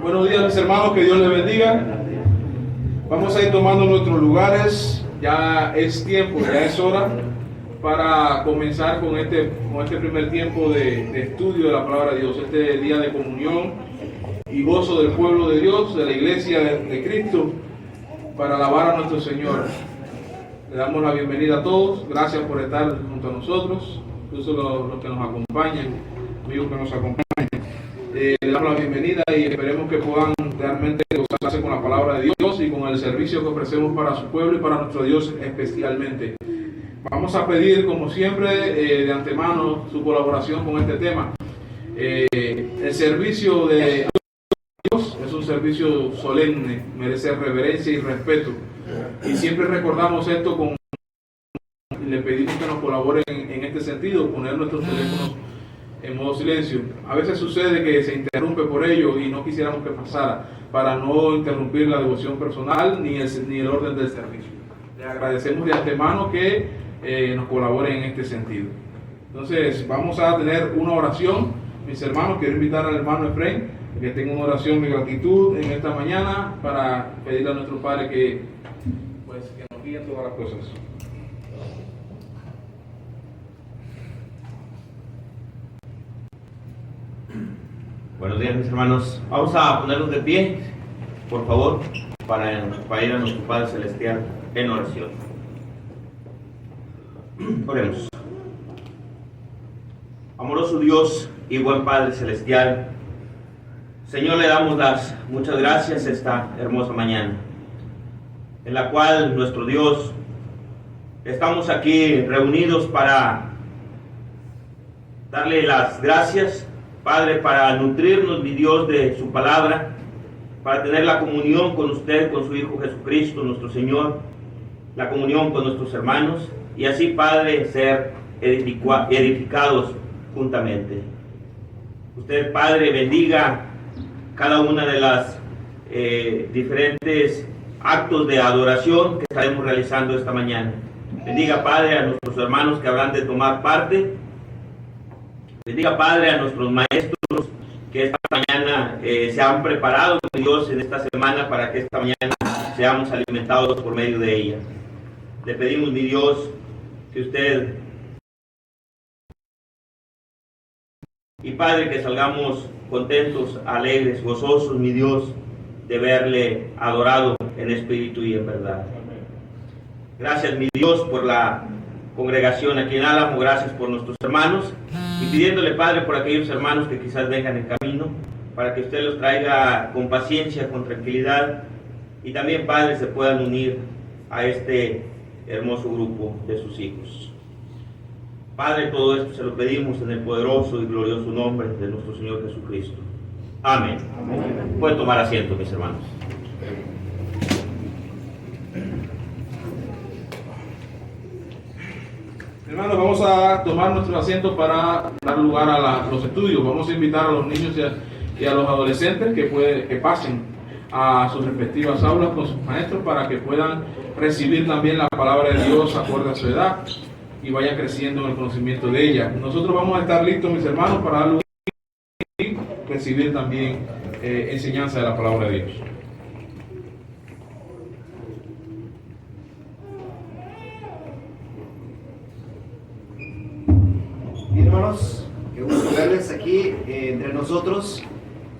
Buenos días, mis hermanos, que Dios les bendiga. Vamos a ir tomando nuestros lugares. Ya es tiempo, ya es hora para comenzar con este primer tiempo de estudio de la palabra de Dios, este día de comunión y gozo del pueblo de Dios, de la iglesia de Cristo, para alabar a nuestro Señor. Le damos la bienvenida a todos. Gracias por estar junto a nosotros, incluso los que nos acompañan, amigos que nos acompañan. Le damos la bienvenida y esperemos que puedan realmente gozarse con la palabra de Dios y con el servicio que ofrecemos para su pueblo y para nuestro Dios especialmente. Vamos a pedir, como siempre, de antemano su colaboración con este tema. El servicio de Dios es un servicio solemne, merece reverencia y respeto. Y siempre recordamos esto le pedimos que nos colaboren en este sentido, poner nuestros teléfonos en modo silencio. A veces sucede que se interrumpe por ello y no quisiéramos que pasara, para no interrumpir la devoción personal ni el orden del servicio. Le agradecemos de antemano que nos colaboren en este sentido. Entonces vamos a tener una oración. Mis hermanos, quiero invitar al hermano Efraín que tenga una oración de gratitud en esta mañana para pedirle a nuestro Padre que nos guíe en todas las cosas. Buenos días, mis hermanos. Vamos a ponernos de pie, por favor, para ir a nuestro Padre Celestial en oración. Oremos. Amoroso Dios y buen Padre Celestial, Señor, le damos las muchas gracias esta hermosa mañana, en la cual nuestro Dios estamos aquí reunidos para darle las gracias, Padre, para nutrirnos, mi Dios, de su palabra, para tener la comunión con usted, con su Hijo Jesucristo, nuestro Señor, la comunión con nuestros hermanos, y así, Padre, ser edificados juntamente. Usted, Padre, bendiga cada una de las diferentes actos de adoración que estaremos realizando esta mañana. Bendiga, Padre, a nuestros hermanos que habrán de tomar parte. Bendiga, Padre, a nuestros maestros que esta mañana se han preparado, Dios, en esta semana para que esta mañana seamos alimentados por medio de ella. Le pedimos, mi Dios, que usted y Padre, que salgamos contentos, alegres, gozosos, mi Dios, de verle adorado en espíritu y en verdad. Gracias, mi Dios, por la congregación aquí en Álamo, gracias por nuestros hermanos, y pidiéndole, Padre, por aquellos hermanos que quizás vengan en camino, para que usted los traiga con paciencia, con tranquilidad, y también, Padre, se puedan unir a este hermoso grupo de sus hijos. Padre, todo esto se lo pedimos en el poderoso y glorioso nombre de nuestro Señor Jesucristo. Amén. Amén. Pueden tomar asiento, mis hermanos. Hermanos, vamos a tomar nuestro asiento para dar lugar a los estudios. Vamos a invitar a los niños y a los adolescentes que pasen a sus respectivas aulas con sus maestros para que puedan recibir también la palabra de Dios acorde a su edad y vayan creciendo en el conocimiento de ella. Nosotros vamos a estar listos, mis hermanos, para dar lugar y recibir también enseñanza de la palabra de Dios. Bien, hermanos, qué gusto verles aquí entre nosotros.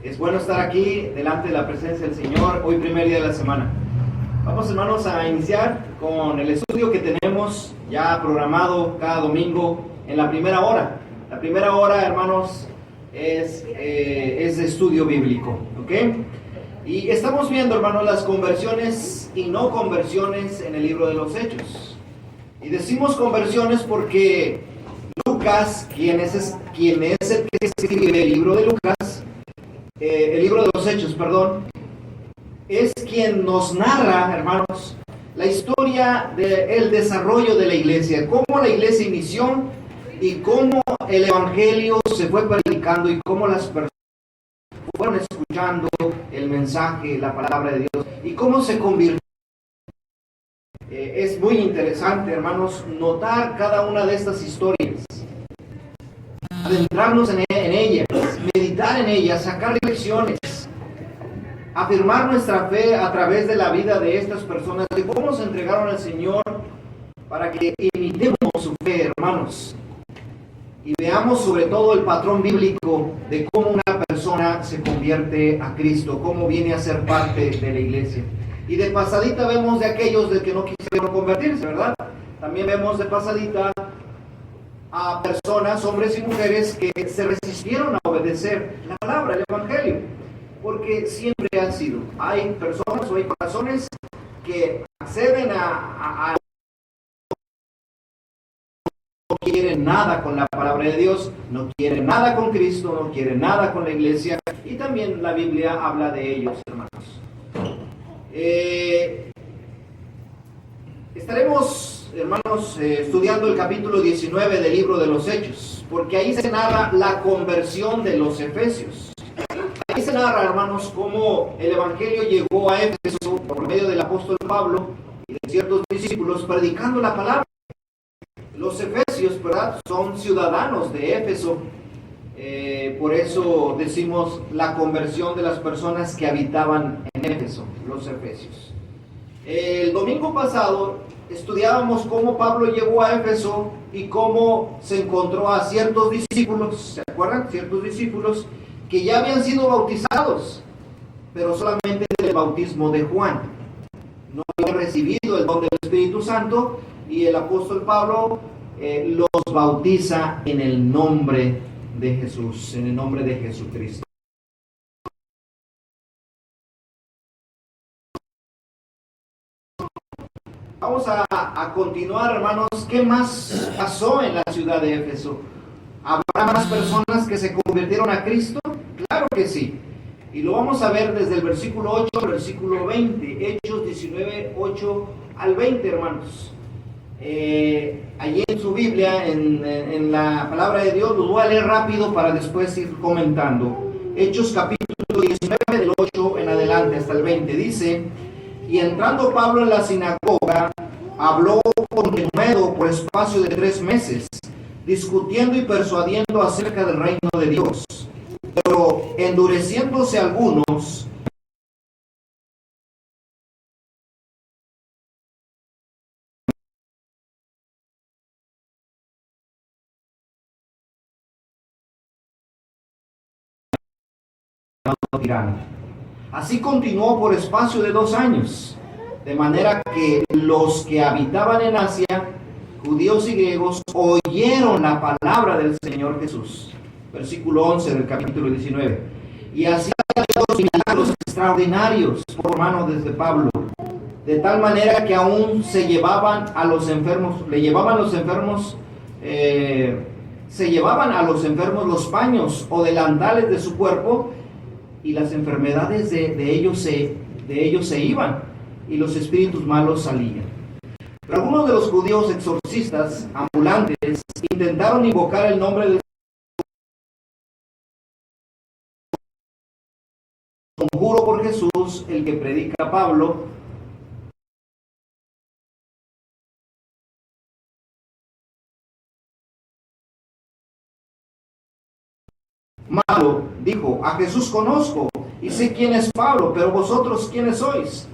Es bueno estar aquí delante de la presencia del Señor, hoy primer día de la semana. Vamos, hermanos, a iniciar con el estudio que tenemos ya programado cada domingo en la primera hora. La primera hora, hermanos, es de estudio bíblico, ¿ok? Y estamos viendo, hermanos, las conversiones y no conversiones en el libro de los Hechos. Y decimos conversiones porque Lucas, quien es el que escribe el libro de Lucas, el libro de los Hechos, perdón, es quien nos narra, hermanos, la historia del desarrollo de la iglesia, cómo la iglesia inició y cómo el evangelio se fue predicando y cómo las personas fueron escuchando el mensaje, la palabra de Dios y cómo se convirtió. Es muy interesante, hermanos, notar cada una de estas historias, adentrarnos en ellas, meditar en ellas, sacar lecciones afirmar nuestra fe a través de la vida de estas personas, de cómo se entregaron al Señor, para que imitemos su fe, hermanos, y veamos sobre todo el patrón bíblico de cómo una persona se convierte a Cristo, cómo viene a ser parte de la iglesia. Y de pasadita vemos de aquellos de que no quisieron convertirse, ¿verdad? También vemos de pasadita a personas, hombres y mujeres, que se resistieron a obedecer la palabra, el evangelio, porque siempre han sido. Hay personas o hay corazones que acceden a no quieren nada con la palabra de Dios, no quieren nada con Cristo, no quieren nada con la iglesia, y también la Biblia habla de ellos, hermanos. Estaremos, hermanos, estudiando el capítulo 19 del libro de los Hechos, porque ahí se narra la conversión de los efesios. Ahí se narra, hermanos, cómo el evangelio llegó a Éfeso por medio del apóstol Pablo y de ciertos discípulos predicando la palabra. Los efesios, ¿verdad?, son ciudadanos de Éfeso. Por eso decimos la conversión de las personas que habitaban en Éfeso, los efesios. El domingo pasado estudiábamos cómo Pablo llegó a Éfeso y cómo se encontró a ciertos discípulos, ¿se acuerdan? Ciertos discípulos que ya habían sido bautizados, pero solamente del bautismo de Juan. No habían recibido el don del Espíritu Santo, y el apóstol Pablo los bautiza en el nombre de Jesús, en el nombre de Jesucristo. Vamos a continuar, hermanos. ¿Qué más pasó en la ciudad de Éfeso? ¿Habrá más personas que se convirtieron a Cristo? Claro que sí. Y lo vamos a ver desde el versículo 8 al versículo 20. Hechos 19, 8 al 20, hermanos. Allí en su Biblia, en la palabra de Dios, los voy a leer rápido para después ir comentando. Hechos capítulo 19 del 8 en adelante hasta el 20 dice: y entrando Pablo en la sinagoga, habló con denuedo por espacio de 3 meses, discutiendo y persuadiendo acerca del reino de Dios. Pero endureciéndose algunos, tirano. Así continuó por espacio de 2 años, de manera que los que habitaban en Asia, judíos y griegos, oyeron la palabra del Señor Jesús. Versículo 11 del capítulo 19. Y hacía Dios milagros extraordinarios por mano de Pablo, de tal manera que aún se llevaban a los enfermos, se llevaban a los enfermos los paños o delantales de su cuerpo, y las enfermedades de ellos se iban, y los espíritus malos salían. Pero algunos de los judíos exorcistas ambulantes intentaron invocar el nombre del conjuro por Jesús, el que predica Pablo. Malo dijo: a Jesús conozco y sé quién es Pablo, pero vosotros quiénes sois.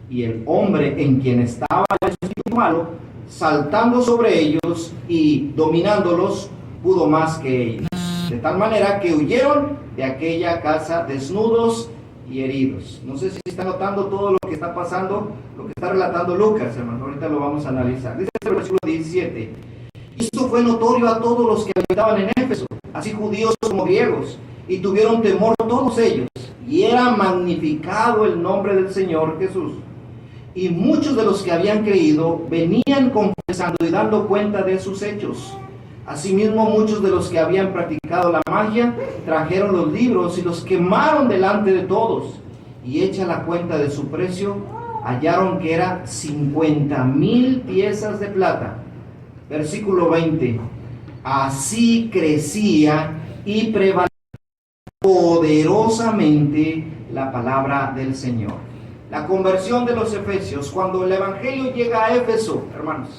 Y el hombre en quien estaba el espíritu malo, saltando sobre ellos y dominándolos, pudo más que ellos, de tal manera que huyeron de aquella casa desnudos y heridos. No sé si está notando todo lo que está pasando, lo que está relatando Lucas, hermano. Ahorita lo vamos a analizar. Dice el versículo 17: y esto fue notorio a todos los que habitaban en Éfeso, así judíos como griegos, y tuvieron temor todos ellos, y era magnificado el nombre del Señor Jesús. Y muchos de los que habían creído venían confesando y dando cuenta de sus hechos. Asimismo, muchos de los que habían practicado la magia trajeron los libros y los quemaron delante de todos, y hecha la cuenta de su precio, hallaron que era 50,000 piezas de plata. Versículo 20: así crecía y prevalecía poderosamente la palabra del Señor. La conversión de los efesios. Cuando el evangelio llega a Éfeso, hermanos,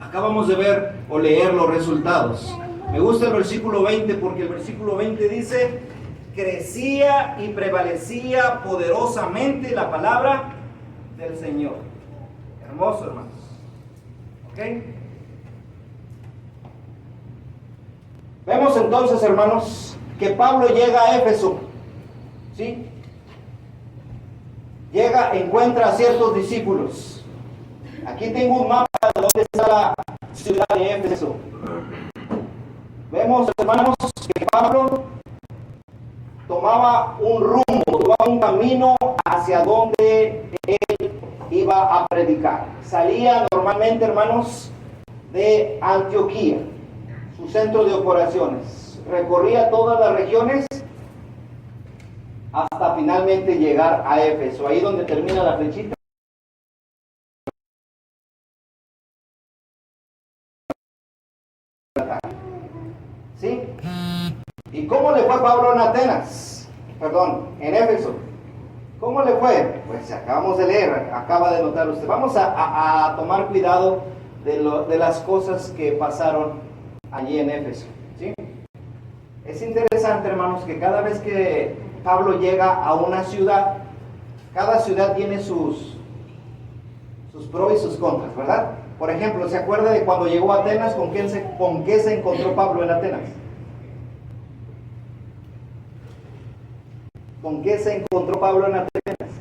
acabamos de ver o leer los resultados. Me gusta el versículo 20 porque el versículo 20 dice: crecía y prevalecía poderosamente la palabra del Señor. Hermoso, hermanos. ¿Ok? Vemos entonces, hermanos, que Pablo llega a Éfeso. ¿Sí? Llega, encuentra a ciertos discípulos. Aquí tengo un mapa de dónde está la ciudad de Éfeso. Vemos, hermanos, que Pablo tomaba un rumbo, tomaba un camino hacia donde él iba a predicar. Salía normalmente, hermanos, de Antioquía, su centro de operaciones. Recorría todas las regiones hasta finalmente llegar a Éfeso, ahí donde termina la flechita. ¿Sí? ¿Y cómo le fue a Pablo en Atenas? Perdón, en Éfeso. ¿Cómo le fue? Pues acabamos de leer, acaba de notar usted. Vamos a tomar cuidado de las cosas que pasaron allí en Éfeso. ¿Sí? Es interesante, hermanos, que cada vez que Pablo llega a una ciudad, cada ciudad tiene sus pros y sus contras, ¿verdad? Por ejemplo, ¿se acuerda de cuando llegó a Atenas? ¿Con qué se encontró Pablo en Atenas? ¿Con qué se encontró Pablo en Atenas?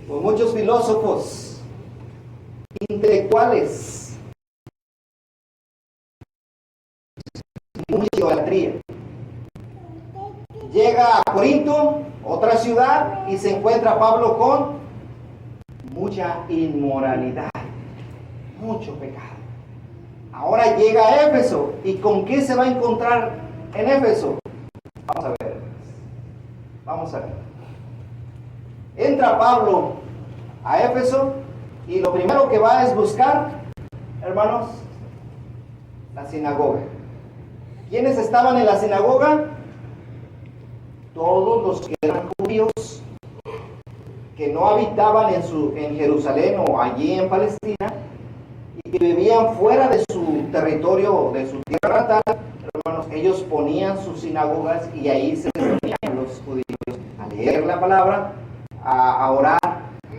Con muchos filósofos, intelectuales, mucha idolatría. Llega a Corinto, otra ciudad, y se encuentra Pablo con mucha inmoralidad, mucho pecado. Ahora llega a Éfeso, ¿y con qué se va a encontrar en Éfeso? Vamos a ver. Vamos a ver. Entra Pablo a Éfeso y lo primero que va es buscar, hermanos, la sinagoga. ¿Quiénes estaban en la sinagoga? Todos los que eran judíos, que no habitaban en Jerusalén o allí en Palestina, y que vivían fuera de su territorio, de su tierra natal. Hermanos, ellos ponían sus sinagogas y ahí se reunían los judíos a leer la palabra, a orar.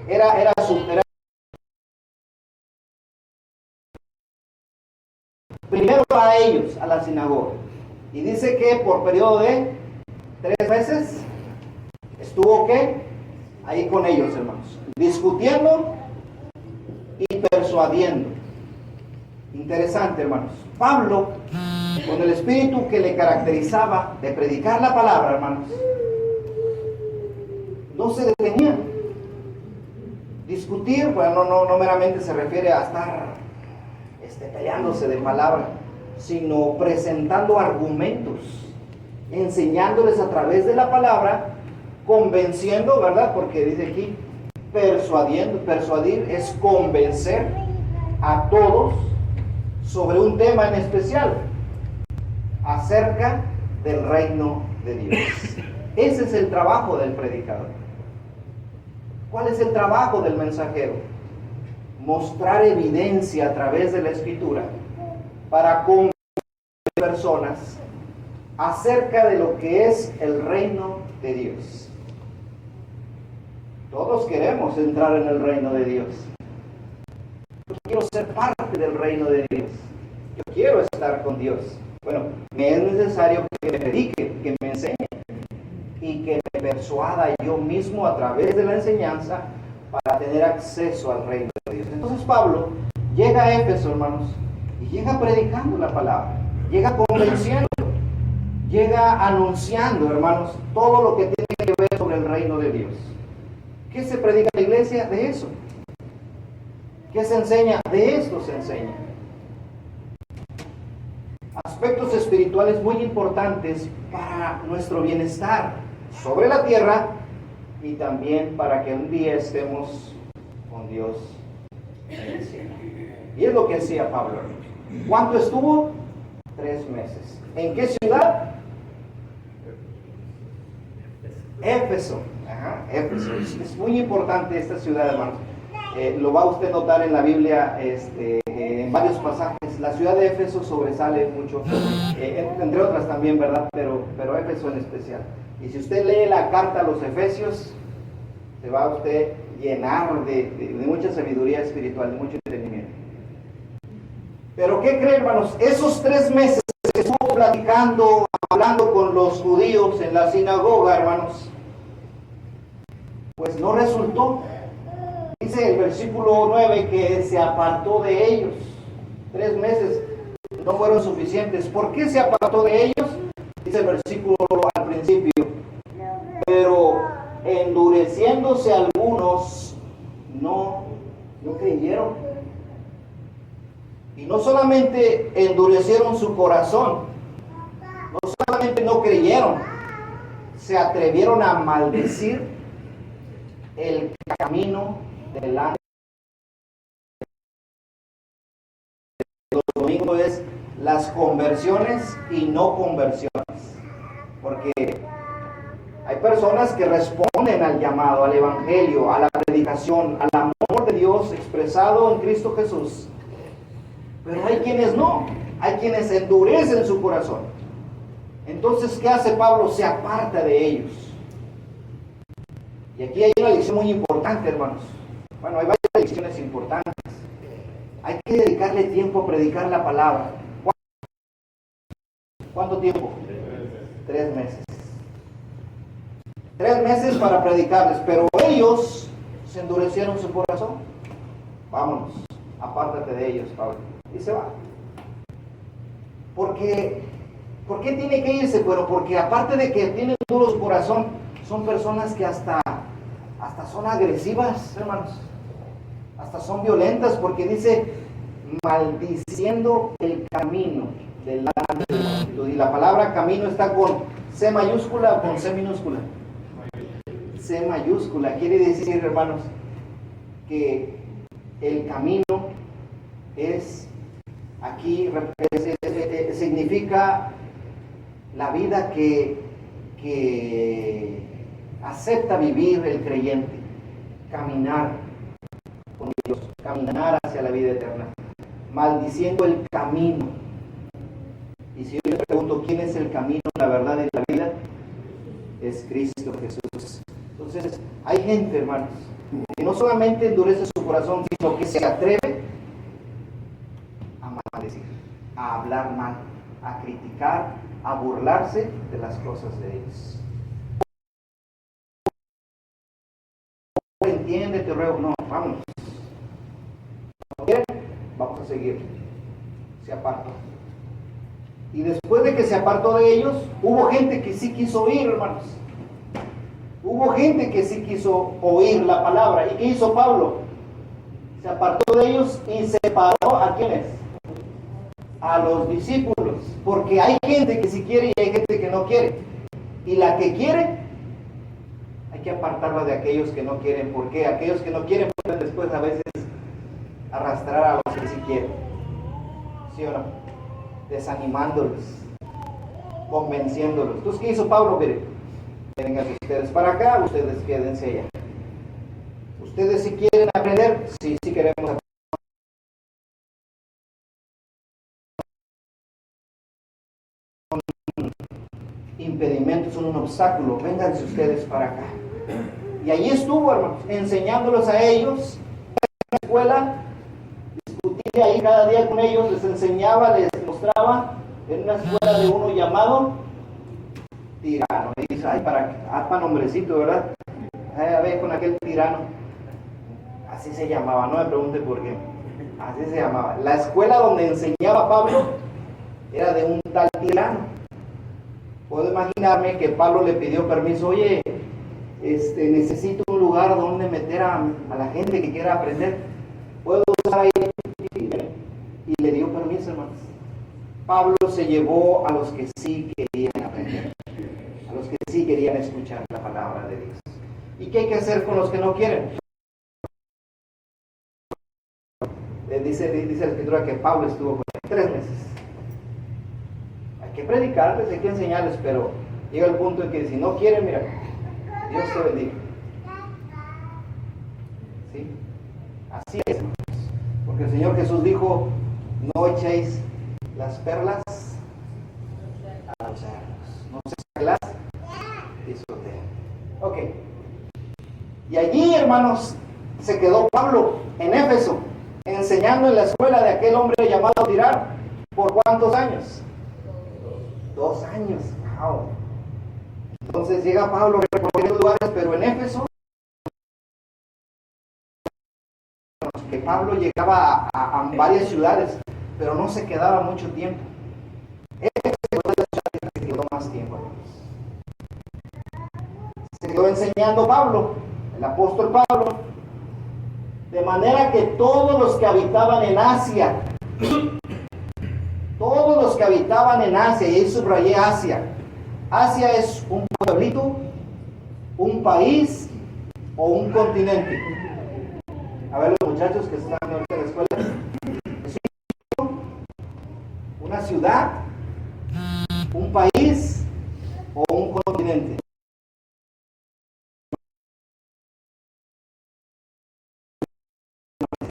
Era primero a ellos, a la sinagoga. Y dice que por periodo de 3 meses estuvo ¿qué? Ahí con ellos, hermanos, discutiendo y persuadiendo. Interesante, hermanos. Pablo, con el espíritu que le caracterizaba de predicar la palabra, hermanos, no se detenía. Discutir, bueno, no meramente se refiere a estar peleándose de palabra, sino presentando argumentos, enseñándoles a través de la palabra, convenciendo, ¿verdad? Porque dice aquí, persuadiendo. Persuadir es convencer a todos sobre un tema en especial, acerca del reino de Dios. Ese es el trabajo del predicador. ¿Cuál es el trabajo del mensajero? Mostrar evidencia a través de la Escritura para convencer a personas acerca de lo que es el reino de Dios. Todos queremos entrar en el reino de Dios. Yo quiero ser parte del reino de Dios. Yo quiero estar con Dios. Bueno, me es necesario que me predique, que me enseñe y que me persuada yo mismo a través de la enseñanza para tener acceso al reino de Dios. Entonces Pablo llega a Éfeso, hermanos, y llega predicando la palabra, llega convenciendo, llega anunciando, hermanos, todo lo que tiene que ver sobre el reino de Dios. ¿Qué se predica en la iglesia? De eso. ¿Qué se enseña? De esto se enseña. Aspectos espirituales muy importantes para nuestro bienestar sobre la tierra y también para que un día estemos con Dios en el cielo. Y es lo que decía Pablo. ¿Cuánto estuvo? 3 meses. ¿En qué ciudad? Éfeso. Éfeso. Es muy importante esta ciudad, hermanos. Lo va usted a notar en la Biblia, en en varios pasajes. La ciudad de Éfeso sobresale mucho, entre otras también, ¿verdad? Pero Éfeso en especial. Y si usted lee la carta a los Efesios, se va a usted llenar de mucha sabiduría espiritual, de mucho entendimiento. Pero ¿qué creen, hermanos? Esos 3 meses que estuvo platicando, hablando con los judíos en la sinagoga, hermanos, pues no resultó. Dice el versículo 9 que se apartó de ellos. 3 meses no fueron suficientes. ¿Por qué se apartó de ellos? Dice el versículo al principio. Pero endureciéndose algunos, no creyeron. Y no solamente endurecieron su corazón, no solamente no creyeron, se atrevieron a maldecir el camino delante. Los domingos es las conversiones y no conversiones, porque hay personas que responden al llamado, al evangelio, a la predicación, al amor de Dios expresado en Cristo Jesús. Pero hay quienes no, hay quienes endurecen su corazón. Entonces, ¿qué hace Pablo? Se aparta de ellos. Y aquí hay una lección muy importante, hermanos. Bueno, hay varias lecciones importantes. Hay que dedicarle tiempo a predicar la palabra. ¿Cuánto tiempo? 3 meses. 3 meses para predicarles, pero ellos se endurecieron su corazón. Vámonos, apártate de ellos, Pablo. Y se va. ¿Por qué tiene que irse? Bueno, porque aparte de que tienen duro su corazón, son personas que hasta son agresivas, hermanos. Hasta son violentas, porque dice, maldiciendo el camino delante de la multitud. Y la palabra camino está con C mayúscula o con C minúscula. C mayúscula quiere decir, hermanos, que el camino es, aquí significa la vida que acepta vivir el creyente, caminar con Dios, caminar hacia la vida eterna, maldiciendo el camino. Y si yo le pregunto quién es el camino, la verdad y la vida, es Cristo Jesús. Entonces, hay gente, hermanos, que no solamente endurece su corazón, sino que se atreve a maldecir, a hablar mal, a criticar, a burlarse de las cosas de ellos. Entiéndete, ruego. No, vámonos. ¿No quieren? Vamos a seguir. Se apartó. Y después de que se apartó de ellos, hubo gente que sí quiso oír, hermanos. Hubo gente que sí quiso oír la palabra. ¿Y qué hizo Pablo? Se apartó de ellos y separó ¿a quiénes? A los discípulos. Porque hay gente que sí quiere y hay gente que no quiere. Y la que quiere, hay que apartarla de aquellos que no quieren. Porque aquellos que no quieren pueden después a veces arrastrar a los que sí quieren. ¿Sí o no? Desanimándolos, convenciéndolos. Entonces, ¿qué hizo Pablo? Miren, vengan ustedes para acá, ustedes quédense allá. Ustedes si quieren aprender, sí queremos aprender. Impedimentos, son un obstáculo, vénganse ustedes para acá. Y allí estuvo, hermanos, enseñándolos a ellos en la escuela, discutía ahí cada día con ellos, les enseñaba, les mostraba en una escuela de uno llamado Tirano. Y dice, ay, para nombrecito, ¿verdad? Ay, a ver, con aquel Tirano. Así se llamaba, no me pregunte por qué. Así se llamaba. La escuela donde enseñaba Pablo era de un tal Tirano. Puedo imaginarme que Pablo le pidió permiso, oye, necesito un lugar donde meter a la gente que quiera aprender. ¿Puedo usar ahí? Y le dio permiso, hermanos. Pablo se llevó a los que sí querían aprender, a los que sí querían escuchar la palabra de Dios. ¿Y qué hay que hacer con los que no quieren? Dice la Escritura que Pablo estuvo con él 3 meses. Hay que predicarles, hay que enseñarles, pero llega el punto en que si no quieren, mira, Dios te bendiga. ¿Sí? Así es, hermanos. Porque el Señor Jesús dijo, no echéis las perlas a los cerdos, no se las pisotean. Ok. Y allí, hermanos, se quedó Pablo en Éfeso, enseñando en la escuela de aquel hombre llamado Tirano. ¿Por cuántos años? 2 años. Wow. Entonces llega Pablo recorriendo lugares, pero en Éfeso, que Pablo llegaba a varias ciudades, pero no se quedaba mucho tiempo. Éfeso fue la ciudad que se quedó más tiempo. Se quedó enseñando Pablo, el apóstol Pablo, de manera que todos los que habitaban en Asia, y ahí subrayé Asia. Asia es un pueblito, un país o un continente. A ver, los muchachos que están ahorita en la escuela, es una ciudad, un país o un continente.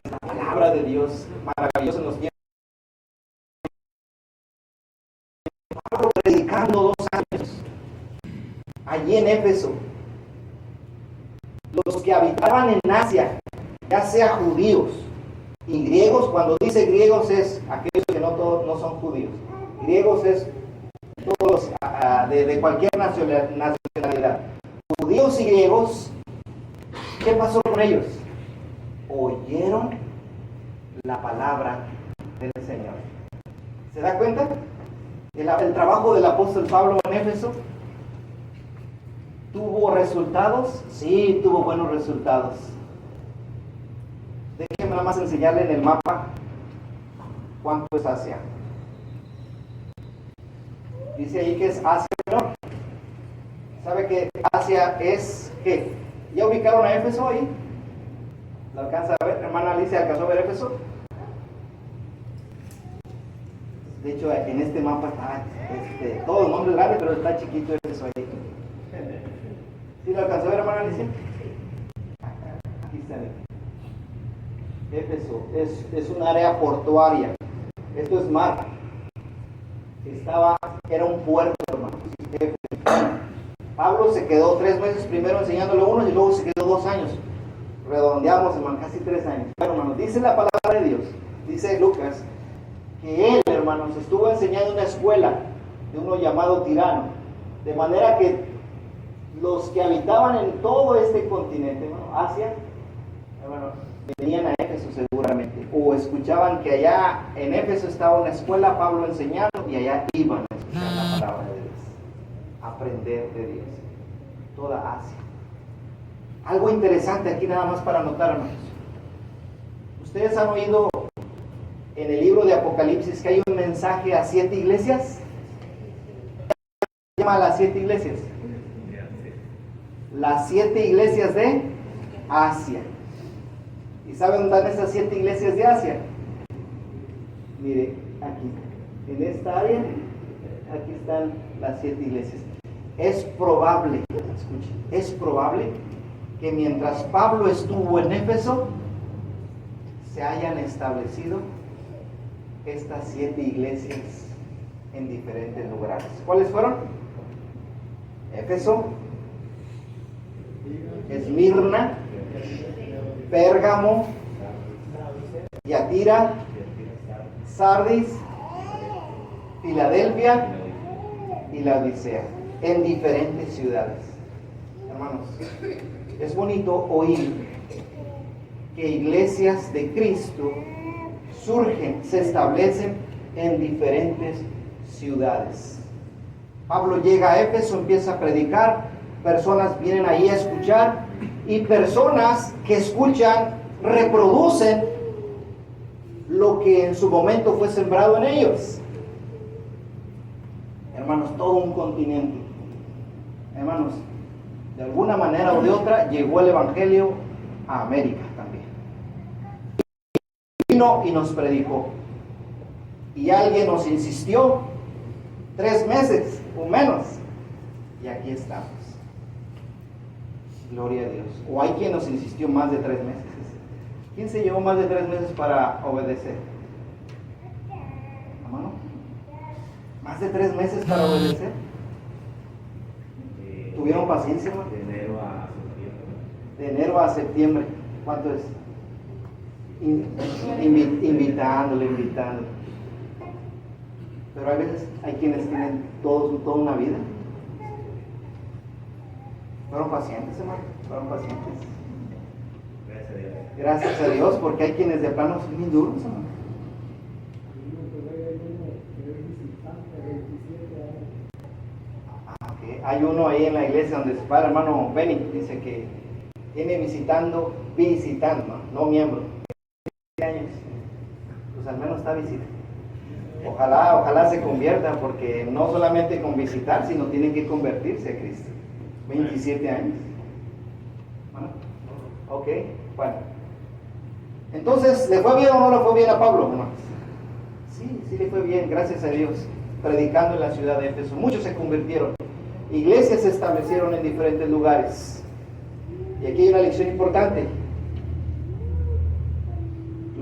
La palabra de Dios, maravillosa en los tiempos. Pablo predicando 2 años allí en Éfeso. Los que habitaban en Asia, ya sea judíos y griegos, cuando dice griegos es aquellos que no son judíos. Griegos es todos de cualquier nacionalidad. Judíos y griegos, ¿qué pasó con ellos? Oyeron la palabra del Señor. ¿Se da cuenta? El trabajo del apóstol Pablo en Éfeso ¿tuvo resultados? Sí, tuvo buenos resultados. Déjenme nada más enseñarle en el mapa cuánto es Asia. Dice ahí que es Asia Menor. ¿Sabe que Asia es qué? ¿Ya ubicaron a Éfeso ahí? ¿Lo alcanza a ver? Hermana Alicia, ¿alcanzó a ver Éfeso? De hecho, en este mapa está todo el nombre grande, pero está chiquito Éfeso ahí. ¿Sí lo alcanzó a ver, hermana Alicia? Aquí está. Éfeso es un área portuaria. Esto es mar. Era un puerto, hermanos. Pablo se quedó 3 meses primero enseñándole uno y luego se quedó 2 años. Redondeamos, hermano, casi 3 años. Bueno, hermanos, dice la palabra de Dios, dice Lucas, que él, hermanos, estuvo enseñando en una escuela de uno llamado Tirano, de manera que los que habitaban en todo este continente, hermano, Asia, hermano, venían a Éfeso seguramente, o escuchaban que allá en Éfeso estaba una escuela, Pablo enseñando, y allá iban a escuchar la palabra de Dios, a aprender de Dios, toda Asia. Algo interesante aquí nada más para notar, hermanos. ¿Ustedes han oído en el libro de Apocalipsis que hay un mensaje a 7 iglesias? ¿Qué llama a las 7 iglesias? Las 7 iglesias de Asia. ¿Y saben dónde están esas 7 iglesias de Asia? Mire, aquí, en esta área, aquí están las 7 iglesias. Es probable, escuchen, es probable que mientras Pablo estuvo en Éfeso, se hayan establecido estas 7 iglesias en diferentes lugares. ¿Cuáles fueron? Éfeso, Esmirna, Pérgamo, Tiatira, Sardis, Filadelfia y Laodicea, en diferentes ciudades. Hermanos, es bonito oír que iglesias de Cristo surgen, se establecen en diferentes ciudades. Pablo llega a Éfeso, empieza a predicar, personas vienen ahí a escuchar, y personas que escuchan reproducen lo que en su momento fue sembrado en ellos. Hermanos, todo un continente. Hermanos, de alguna manera o de otra llegó el Evangelio a América también. Vino y nos predicó. Y alguien nos insistió 3 meses o menos. Y aquí estamos. Gloria a Dios. O hay quien nos insistió más de 3 meses. ¿Quién se llevó más de 3 meses para obedecer? Más de 3 meses para obedecer. ¿Tuvieron paciencia, hermano? De enero a septiembre. De enero a septiembre. ¿Cuánto es? Invitándole. Pero a veces hay quienes tienen toda una vida. Fueron pacientes, hermano. Fueron pacientes. Gracias a Dios. Gracias a Dios, porque hay quienes de plano son muy duros, hermano. Ok. Hay uno ahí en la iglesia donde se para, hermano Benny, dice que tiene visitando, no miembro. 20 años. Pues al menos está visitando. Ojalá se convierta, porque no solamente con visitar, sino tienen que convertirse a Cristo. 27 años. Bueno, ok, bueno. Entonces, ¿le fue bien o no le fue bien a Pablo, hermanos? Sí le fue bien, gracias a Dios, predicando en la ciudad de Éfeso. Muchos se convirtieron. Iglesias se establecieron en diferentes lugares. Y aquí hay una lección importante.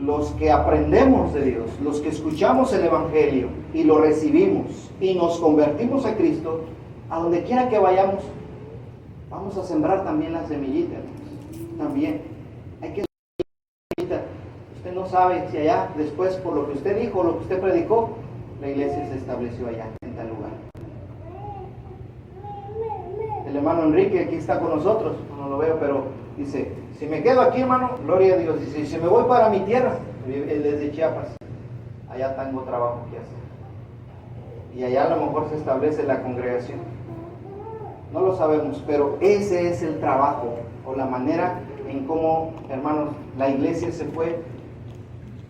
Los que aprendemos de Dios, los que escuchamos el Evangelio y lo recibimos y nos convertimos a Cristo, a donde quiera que vayamos, vamos a sembrar también la semillita. También hay que sembrar. Usted no sabe si allá después, por lo que usted dijo, lo que usted predicó, la iglesia se estableció allá, en tal lugar. El hermano Enrique aquí está con nosotros, no lo veo, pero dice, si me quedo aquí, hermano, gloria a Dios. Dice, si me voy para mi tierra, él es de Chiapas, allá tengo trabajo que hacer. Y allá a lo mejor se establece la congregación. No lo sabemos, pero ese es el trabajo o la manera en cómo, hermanos, la iglesia se fue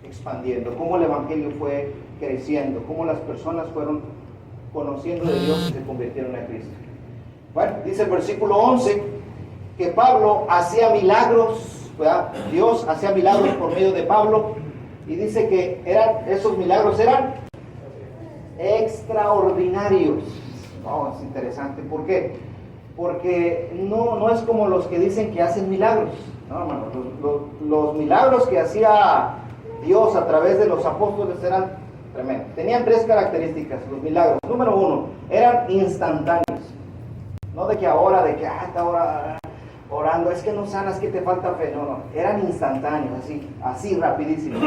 expandiendo, cómo el evangelio fue creciendo, cómo las personas fueron conociendo de Dios y se convirtieron a Cristo. Bueno, dice el versículo 11 que Pablo hacía milagros, ¿verdad? Dios hacía milagros por medio de Pablo, y dice que esos milagros eran extraordinarios. Oh, es interesante. ¿Por qué? Porque no es como los que dicen que hacen milagros. No, hermano, los milagros que hacía Dios a través de los apóstoles eran tremendos. Tenían 3 características los milagros. Número 1, eran instantáneos. No de que ahora, está ahora orando, es que no sanas, que te falta fe. No, eran instantáneos, así rapidísimo.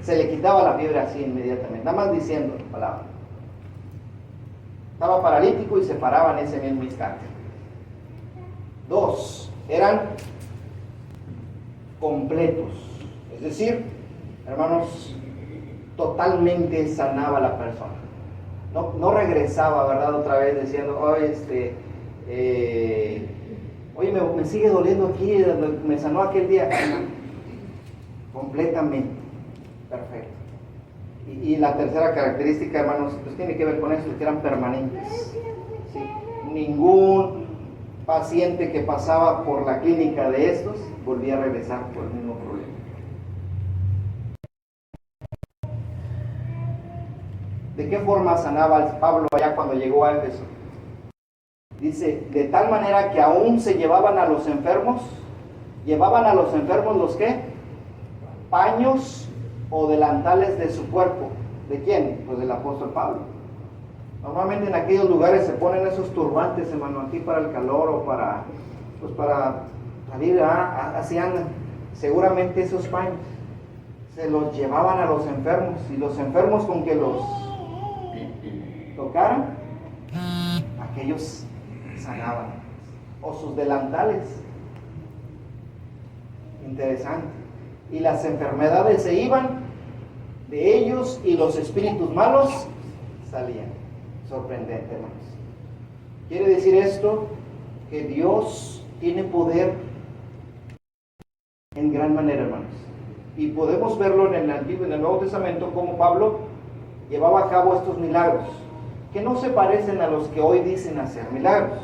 Se le quitaba la fiebre así inmediatamente, nada más diciendo la palabra. Estaba paralítico y se paraba en ese mismo instante. 2, eran completos, es decir, hermanos, totalmente sanaba a la persona. No regresaba, ¿verdad? Otra vez diciendo, oye, me sigue doliendo aquí, me sanó aquel día. Completamente, perfecto. Y la tercera característica, hermanos, pues tiene que ver con eso, que eran permanentes. ¿Sí? Ningún paciente que pasaba por la clínica de estos volvía a regresar por el mismo problema. ¿De qué forma sanaba Pablo allá cuando llegó a Éfeso? Dice, de tal manera que aún se llevaban a los enfermos los ¿qué? Paños o delantales de su cuerpo. ¿De quién? Pues del apóstol Pablo. Normalmente en aquellos lugares se ponen esos turbantes, hermano, aquí para el calor o para salir, así andan. Seguramente esos paños se los llevaban a los enfermos, y los enfermos con que los tocaran, aquellos sanaban. O sus delantales. Interesante. Y las enfermedades se iban de ellos y los espíritus malos salían. Sorprendente, hermanos. Quiere decir esto que Dios tiene poder en gran manera, hermanos. Y podemos verlo en el Antiguo y en el Nuevo Testamento, como Pablo llevaba a cabo estos milagros, que no se parecen a los que hoy dicen hacer milagros.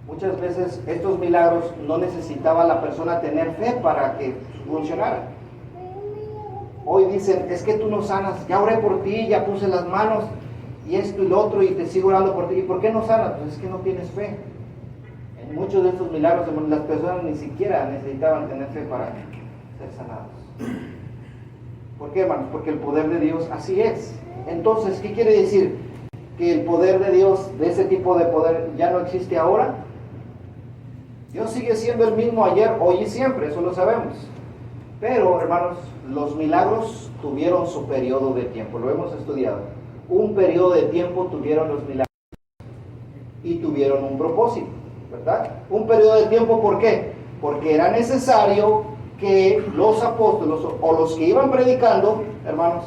Muchas veces estos milagros no necesitaba la persona tener fe para que funcionara. Hoy dicen, es que tú no sanas, ya oré por ti, ya puse las manos, y esto y lo otro, y te sigo orando por ti. ¿Y por qué no sanas? Pues es que no tienes fe. En muchos de estos milagros las personas ni siquiera necesitaban tener fe para ser sanados. ¿Por qué, hermanos? Porque el poder de Dios así es. Entonces, ¿qué quiere decir? ¿Que el poder de Dios, de ese tipo de poder, ya no existe ahora? Dios sigue siendo el mismo ayer, hoy y siempre, eso lo sabemos. Pero, hermanos, los milagros tuvieron su periodo de tiempo, lo hemos estudiado. Un periodo de tiempo tuvieron los milagros y tuvieron un propósito, ¿verdad? Un periodo de tiempo, ¿por qué? Porque era necesario que los apóstoles o los que iban predicando, hermanos,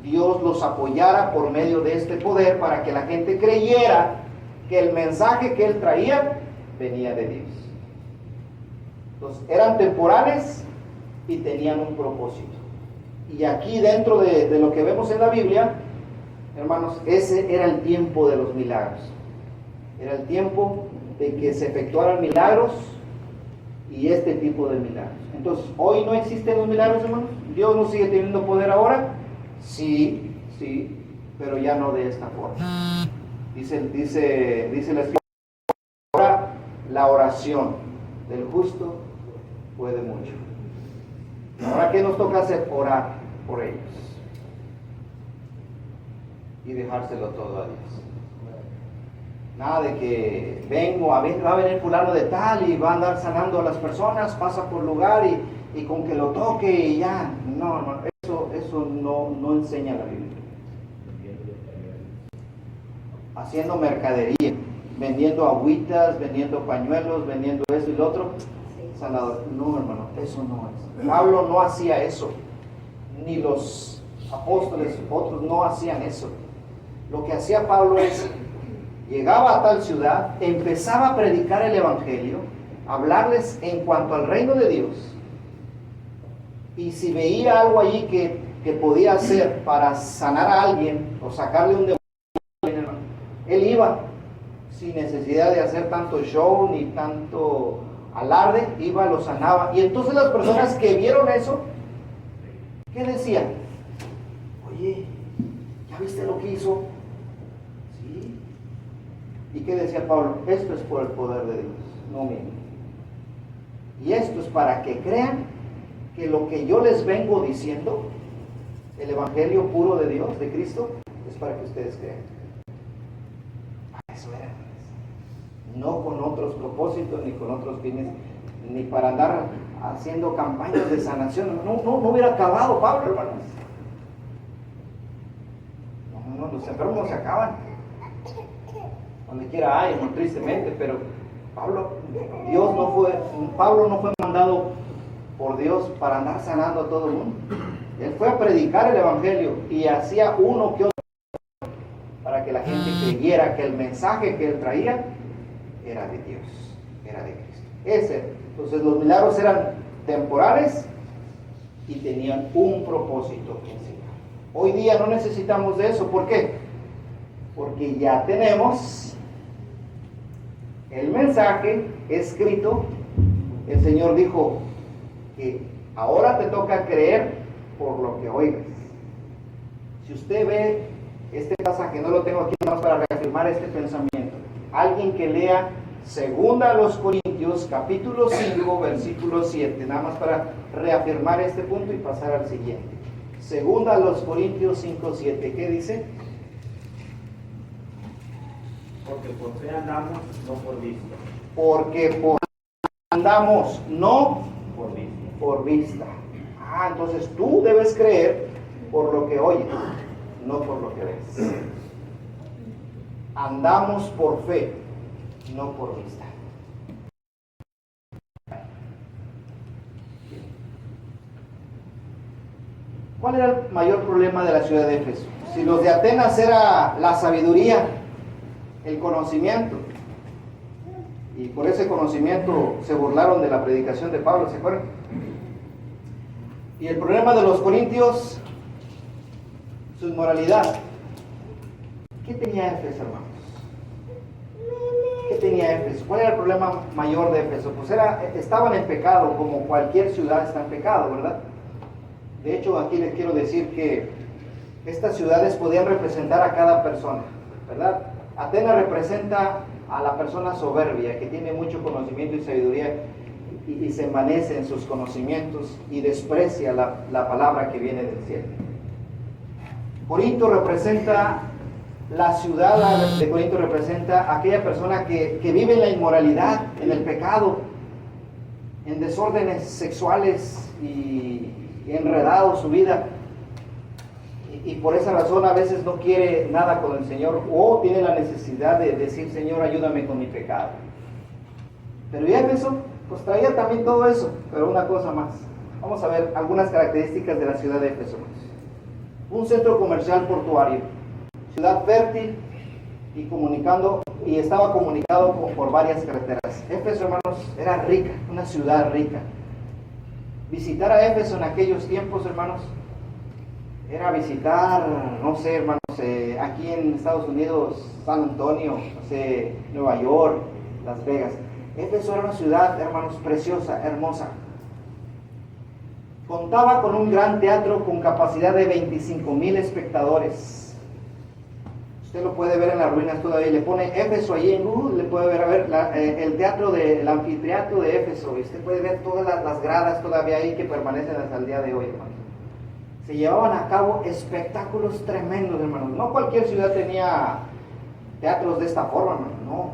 Dios los apoyara por medio de este poder para que la gente creyera que el mensaje que él traía venía de Dios. Entonces, eran temporales y tenían un propósito. Y aquí dentro de lo que vemos en la Biblia, hermanos, ese era el tiempo de los milagros. Era el tiempo de que se efectuaran milagros y este tipo de milagros. Entonces, ¿hoy no existen los milagros, hermanos? ¿Dios no sigue teniendo poder ahora? Sí, pero ya no de esta forma. Dice la Escritura, ahora la oración del justo puede mucho. Ahora, ¿qué nos toca hacer? Orar por ellos y dejárselo todo a Dios. Nada de que va a venir fulano de tal y va a andar sanando a las personas, pasa por lugar y con que lo toque y ya. No, eso no enseña la Biblia. Haciendo mercadería, vendiendo agüitas, vendiendo pañuelos, vendiendo eso y lo otro. Sanador. No, hermano, eso no es. Pablo no hacía eso, ni los apóstoles, otros no hacían eso. Lo que hacía Pablo es, llegaba a tal ciudad, empezaba a predicar el evangelio, hablarles en cuanto al reino de Dios, y si veía algo allí que podía hacer para sanar a alguien o sacarle un demonio, él iba sin necesidad de hacer tanto show ni tanto alarde, iba, lo sanaba. Y entonces las personas que vieron eso, ¿qué decían? Oye, ¿ya viste lo que hizo? Sí. ¿Y qué decía Pablo? Esto es por el poder de Dios, no mío. Y esto es para que crean que lo que yo les vengo diciendo, el evangelio puro de Dios, de Cristo, es para que ustedes crean. Eso era. No con otros propósitos, ni con otros fines, ni para andar haciendo campañas de sanación. No hubiera acabado Pablo, hermanos. No, los enfermos no se acaban. Donde quiera hay, muy tristemente, pero Pablo no fue mandado por Dios para andar sanando a todo el mundo. Él fue a predicar el evangelio y hacía uno que otro para que la gente creyera que el mensaje que él traía era de Dios, era de Cristo. Entonces los milagros eran temporales y tenían un propósito principal. Hoy día no necesitamos de eso. ¿Por qué? Porque ya tenemos el mensaje escrito. El Señor dijo que ahora te toca creer por lo que oigas. Si usted ve este pasaje, no lo tengo aquí nada más para reafirmar este pensamiento. Alguien que lea 2 Corintios capítulo 5 versículo 7, nada más para reafirmar este punto y pasar al siguiente. 2 Corintios 5, 7, ¿qué dice? Porque por fe andamos, no por vista. Porque por andamos, no Por vista. por vista. Entonces tú debes creer por lo que oyes, no por lo que ves. Andamos por fe, no por vista. ¿Cuál era el mayor problema de la ciudad de Éfeso? Si los de Atenas era la sabiduría, el conocimiento, y por ese conocimiento se burlaron de la predicación de Pablo, ¿se acuerdan? Y el problema de los corintios, su inmoralidad. ¿Qué tenía Éfeso, hermanos? ¿Qué tenía Éfeso? ¿Cuál era el problema mayor de Éfeso? Pues estaban en pecado, como cualquier ciudad está en pecado, ¿verdad? De hecho, aquí les quiero decir que estas ciudades podían representar a cada persona, ¿verdad? Atenas representa a la persona soberbia, que tiene mucho conocimiento y sabiduría. y se envanece en sus conocimientos y desprecia la palabra que viene del cielo. Corinto representa, la ciudad de Corinto representa aquella persona que vive en la inmoralidad, en el pecado, en desórdenes sexuales y enredado su vida. Y por esa razón a veces no quiere nada con el Señor o tiene la necesidad de decir, Señor, ayúdame con mi pecado. Pero Éfeso, pues traía también todo eso, pero una cosa más. Vamos a ver algunas características de la ciudad de Éfeso. Un centro comercial portuario, ciudad fértil y estaba comunicado por varias carreteras. Éfeso, hermanos, era rica, una ciudad rica. Visitar a Éfeso en aquellos tiempos, hermanos, era visitar, no sé, hermanos, aquí en Estados Unidos, San Antonio, no sé, Nueva York, Las Vegas. Éfeso era una ciudad, hermanos, preciosa, hermosa. Contaba con un gran teatro con capacidad de 25,000 espectadores. Usted lo puede ver en las ruinas todavía. Le pone Éfeso allí en Google, le puede ver el teatro del anfiteatro de Éfeso. Y usted puede ver todas las gradas todavía ahí que permanecen hasta el día de hoy, hermanos. Se llevaban a cabo espectáculos tremendos, hermanos. No cualquier ciudad tenía teatros de esta forma, hermanos.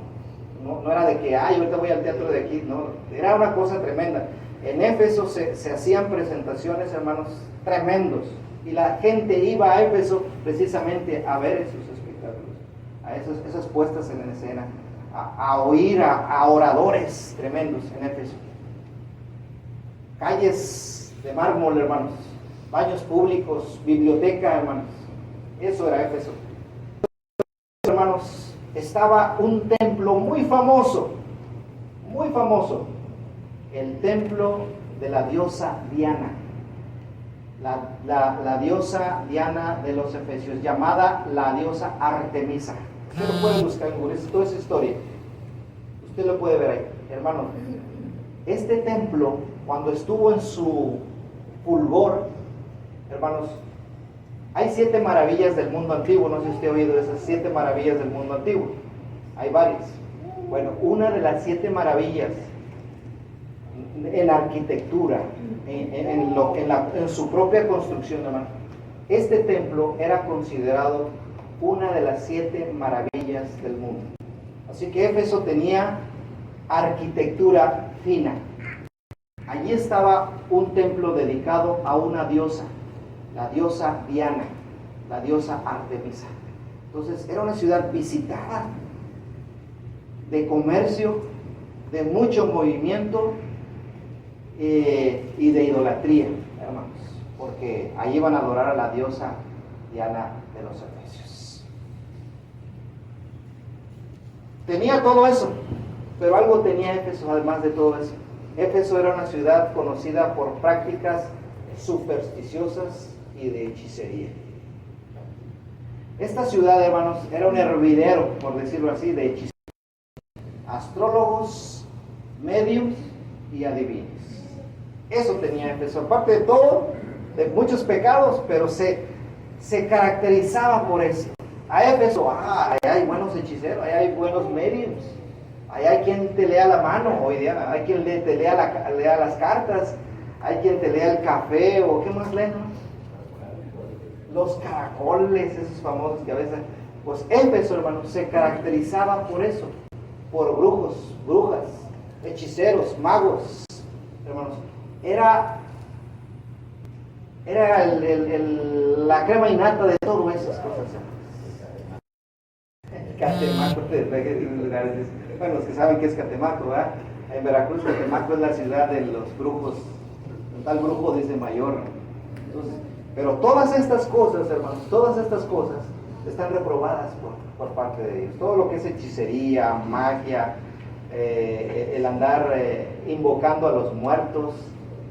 No era de que, ahorita voy al teatro de aquí. No, era una cosa tremenda. En Éfeso se hacían presentaciones, hermanos, tremendos. Y la gente iba a Éfeso precisamente a ver esos espectáculos, a esas puestas en escena, a oír a oradores tremendos en Éfeso. Calles de mármol, hermanos, baños públicos, biblioteca, hermanos. Eso era Éfeso. Hermanos, estaba un templo muy famoso, el templo de la diosa Diana, la diosa Diana de los Efesios, llamada la diosa Artemisa. Usted lo puede buscar en Google, toda esa historia, usted lo puede ver ahí, hermano. Este templo, cuando estuvo en su fulgor, hermanos, hay 7 maravillas del mundo antiguo. No sé si usted ha oído esas 7 maravillas del mundo antiguo. Hay varias. Bueno, una de las 7 maravillas en arquitectura, en su propia construcción, hermano, este templo era considerado una de las 7 maravillas del mundo. Así que Éfeso tenía arquitectura fina. Allí estaba un templo dedicado a una diosa, la diosa Diana, la diosa Artemisa. Entonces era una ciudad visitada, de comercio, de mucho movimiento y de idolatría, hermanos, porque allí iban a adorar a la diosa Diana de los Efesios. Tenía todo eso, pero algo tenía Éfeso además de todo eso. Éfeso era una ciudad conocida por prácticas supersticiosas y de hechicería. Esta ciudad, hermanos, era un hervidero, por decirlo así, de hechicería. Astrólogos, médiums y adivinos. Eso tenía Éfeso, aparte de todo, de muchos pecados, pero se caracterizaba por eso. A Éfeso, ahí hay buenos hechiceros, ahí hay buenos mediums, ahí hay quien te lea la mano hoy día, hay quien te lea las cartas, hay quien te lea el café, o ¿qué más leen? Los caracoles, esos famosos que a veces... Pues Éfeso, hermanos, se caracterizaba por eso, por brujos, brujas, hechiceros, magos, hermanos. Era la crema innata de todas esas cosas. Catemaco, bueno, los que saben qué es Catemaco, ¿verdad? En Veracruz, Catemaco es la ciudad de los brujos, un tal brujo dice mayor. Entonces, pero todas estas cosas, hermanos, todas estas cosas están reprobadas por parte de Dios. Todo lo que es hechicería, magia, el andar invocando a los muertos,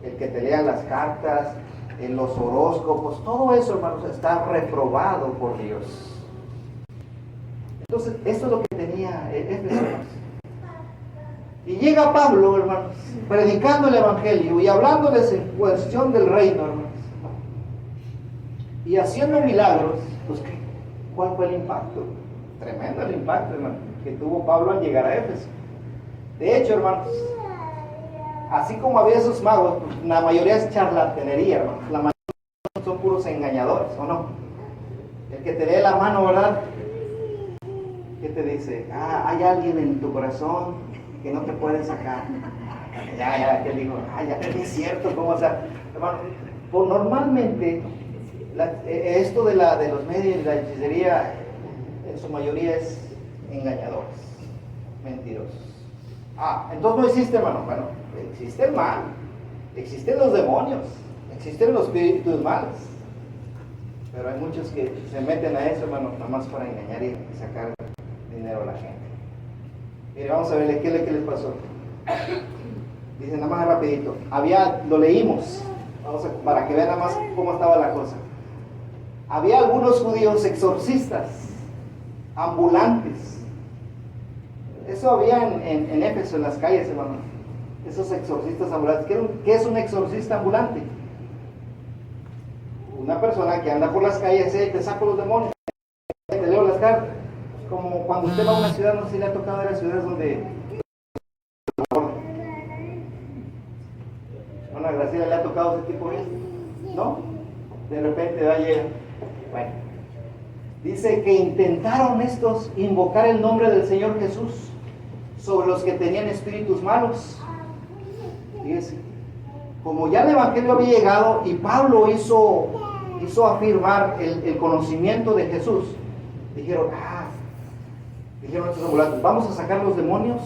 el que te lean las cartas, en los horóscopos, todo eso, hermanos, está reprobado por Dios. Entonces, esto es lo que tenía Éfeso, hermanos. Y llega Pablo, hermanos, predicando el Evangelio y hablándoles en cuestión del reino, hermanos, y haciendo milagros. Pues, ¿cuál fue el impacto? Tremendo el impacto, hermano, que tuvo Pablo al llegar a Éfeso. De hecho, hermanos, así como había esos magos, la mayoría es charlatanería, hermano. La mayoría son puros engañadores, ¿o no? El que te lee la mano, ¿verdad? ¿Qué te dice? Hay alguien en tu corazón que no te puede sacar. Ya, que digo, ya es cierto, ¿cómo? O sea, hermano, pues normalmente esto de los medios y la hechicería en su mayoría es engañadores, mentirosos. Entonces no existe, hermano. Bueno, existe el mal, existen los demonios, existen los espíritus malos, pero hay muchos que se meten a eso, hermano, nada más para engañar y sacar dinero a la gente. Mire, vamos a ver qué les pasó. Dice nada más rapidito. Lo leímos, para que vean nada más cómo estaba la cosa. Había algunos judíos exorcistas, ambulantes. Eso había en Éfeso, en las calles, hermano. Esos exorcistas ambulantes. ¿Qué es un exorcista ambulante? Una persona que anda por las calles y te saco los demonios, te leo las cartas. Como cuando usted va a una ciudad, no sé si le ha tocado ir a ciudades donde... Bueno, a Graciela le ha tocado ese tipo de... ¿No? De repente va a llegar. Bueno. Dice que intentaron estos invocar el nombre del Señor Jesús sobre los que tenían espíritus malos. Fíjese, como ya el Evangelio había llegado y Pablo hizo afirmar el conocimiento de Jesús, dijeron estos ambulantes, vamos a sacar los demonios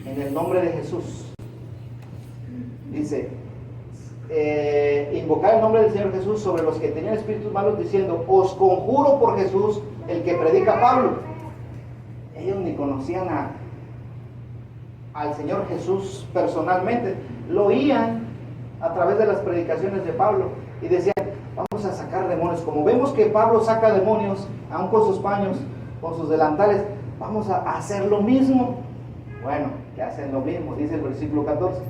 en el nombre de Jesús. Dice, invocar el nombre del Señor Jesús sobre los que tenían espíritus malos, diciendo, os conjuro por Jesús, el que predica Pablo. Ellos ni conocían al Señor Jesús personalmente, lo oían a través de las predicaciones de Pablo y decían, vamos a sacar demonios. Como vemos que Pablo saca demonios, aún con sus paños, con sus delantales, vamos a hacer lo mismo. Bueno, que hacen lo mismo, dice el versículo 14.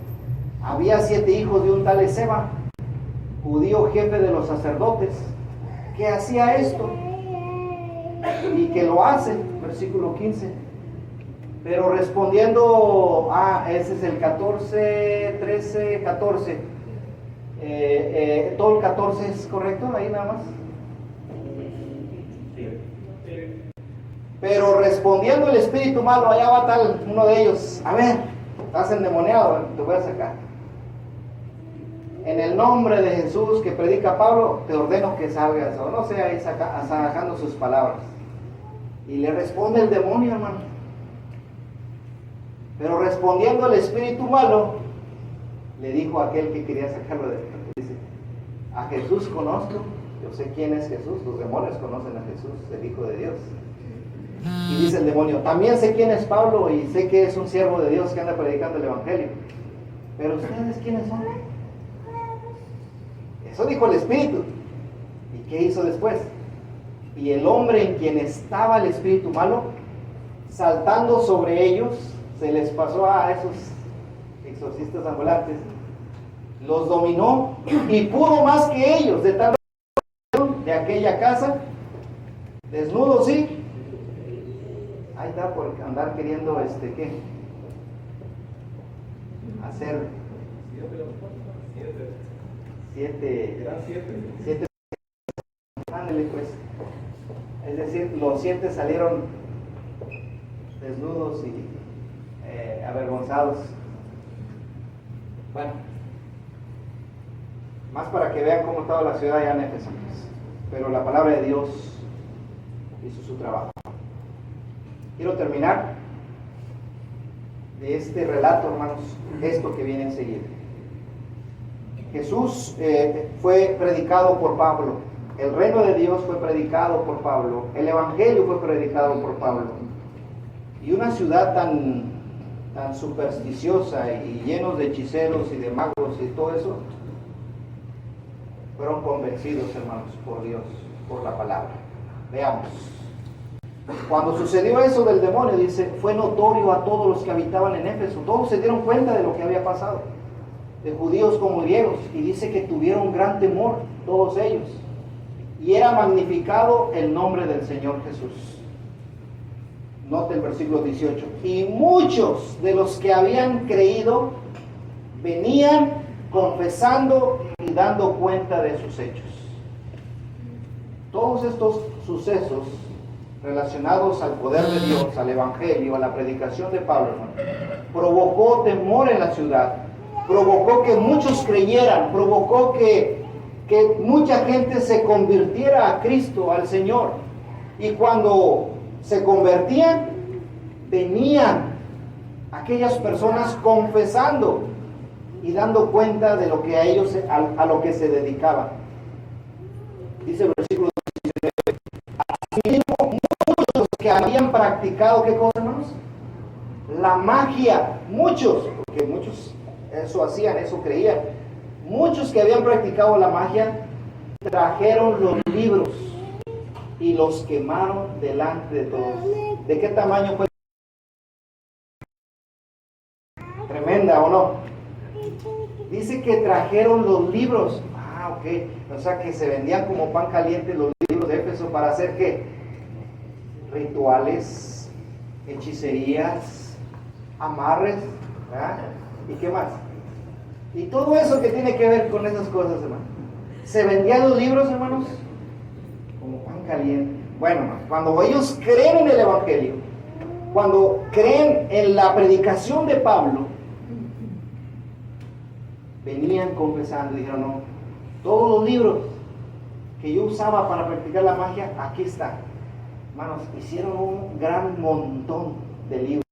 Había 7 hijos de un tal Esceva, judío jefe de los sacerdotes, que hacía esto y que lo hace, versículo 15. Pero respondiendo, ese es el 14, 13, 14. Todo el 14 es correcto, ahí nada más. Pero respondiendo el espíritu malo, allá va tal uno de ellos, a ver, estás endemoniado, te voy a sacar. En el nombre de Jesús que predica Pablo, te ordeno que salgas, o no sé, ahí sacando sus palabras. Y le responde el demonio, hermano. Pero respondiendo el espíritu malo, le dijo a aquel que quería sacarlo de él, dice, a Jesús conozco, yo sé quién es Jesús, los demonios conocen a Jesús, el Hijo de Dios. Y dice el demonio, también sé quién es Pablo y sé que es un siervo de Dios que anda predicando el Evangelio. Pero ustedes, ¿quiénes son? Eso dijo el espíritu. ¿Y qué hizo después? Y el hombre en quien estaba el espíritu malo, saltando sobre ellos, se les pasó a esos exorcistas ambulantes, los dominó y pudo más que ellos, de tal de aquella casa, desnudos sí. Ahí está por andar queriendo, ¿qué? Hacer 7. Ándale pues. Es decir, los 7 salieron desnudos y avergonzados. Bueno, más para que vean cómo estaba la ciudad allá en Éfeso. Pero la palabra de Dios hizo su trabajo. Quiero terminar de este relato, hermanos, esto que viene enseguida. Jesús fue predicado por Pablo, el reino de Dios fue predicado por Pablo, el Evangelio fue predicado por Pablo. Y una ciudad tan supersticiosa y llenos de hechiceros y de magos y todo eso, fueron convencidos, hermanos, por Dios, por la palabra. Veamos. Cuando sucedió eso del demonio, dice, fue notorio a todos los que habitaban en Éfeso. Todos se dieron cuenta de lo que había pasado, de judíos como griegos, y dice que tuvieron gran temor, todos ellos. Y era magnificado el nombre del Señor Jesús. Note el versículo 18. Y muchos de los que habían creído Venían confesando y dando cuenta de sus hechos. Todos estos sucesos relacionados al poder de Dios, al Evangelio, a la predicación de Pablo, hermano, provocó temor en la ciudad, provocó que muchos creyeran, provocó que mucha gente se convirtiera a Cristo, al Señor. Y cuando se convertían, venían aquellas personas confesando y dando cuenta de lo que a ellos, a lo que se dedicaban. Dice el versículo 19, asimismo, muchos que habían practicado, ¿qué cosa, hermanos? La magia, muchos, porque muchos eso hacían, eso creían. Muchos que habían practicado la magia trajeron los libros y los quemaron delante de todos. ¿De qué tamaño fue? Tremenda, ¿o no? Dice que trajeron los libros. Ah, ok. O sea que se vendían como pan caliente los libros de Éfeso para hacer ¿qué? Rituales, hechicerías, amarres, ¿verdad? ¿Y qué más? Y todo eso que tiene que ver con esas cosas, hermano. Se vendían los libros, hermanos, como pan caliente. Bueno, hermano, cuando ellos creen en el Evangelio, cuando creen en la predicación de Pablo, venían confesando y dijeron, no, todos los libros que yo usaba para practicar la magia, aquí están. Hermanos, hicieron un gran montón de libros.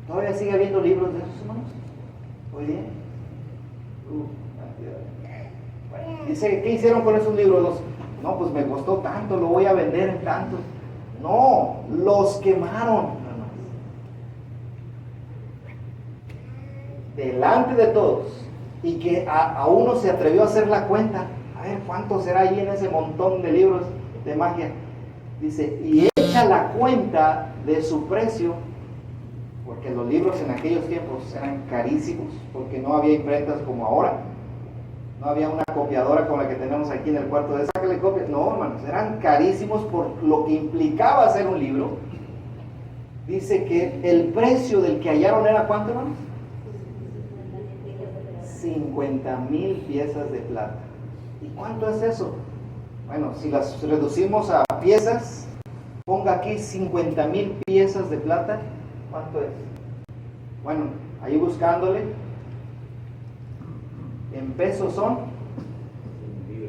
¿Todavía sigue habiendo libros de esos, hermanos? Hoy día. Bueno, dice, ¿qué hicieron con esos libros? No, pues me costó tanto, lo voy a vender en tanto. No, los quemaron, hermanos. Delante de todos. Y que a uno se atrevió a hacer la cuenta. A ver, ¿cuánto será allí en ese montón de libros de magia? Dice, y echa la cuenta de su precio, porque los libros en aquellos tiempos eran carísimos, porque no había imprentas como ahora, no había una copiadora como la que tenemos aquí en el cuarto de sácale copias. No, hermanos, eran carísimos por lo que implicaba hacer un libro. Dice que el precio del que hallaron era ¿cuánto, hermanos? 50,000 piezas de plata. ¿Y cuánto es eso? Bueno, si las reducimos a piezas, ponga aquí 50,000 piezas de plata. ¿Cuánto es? Bueno, ahí buscándole, en pesos son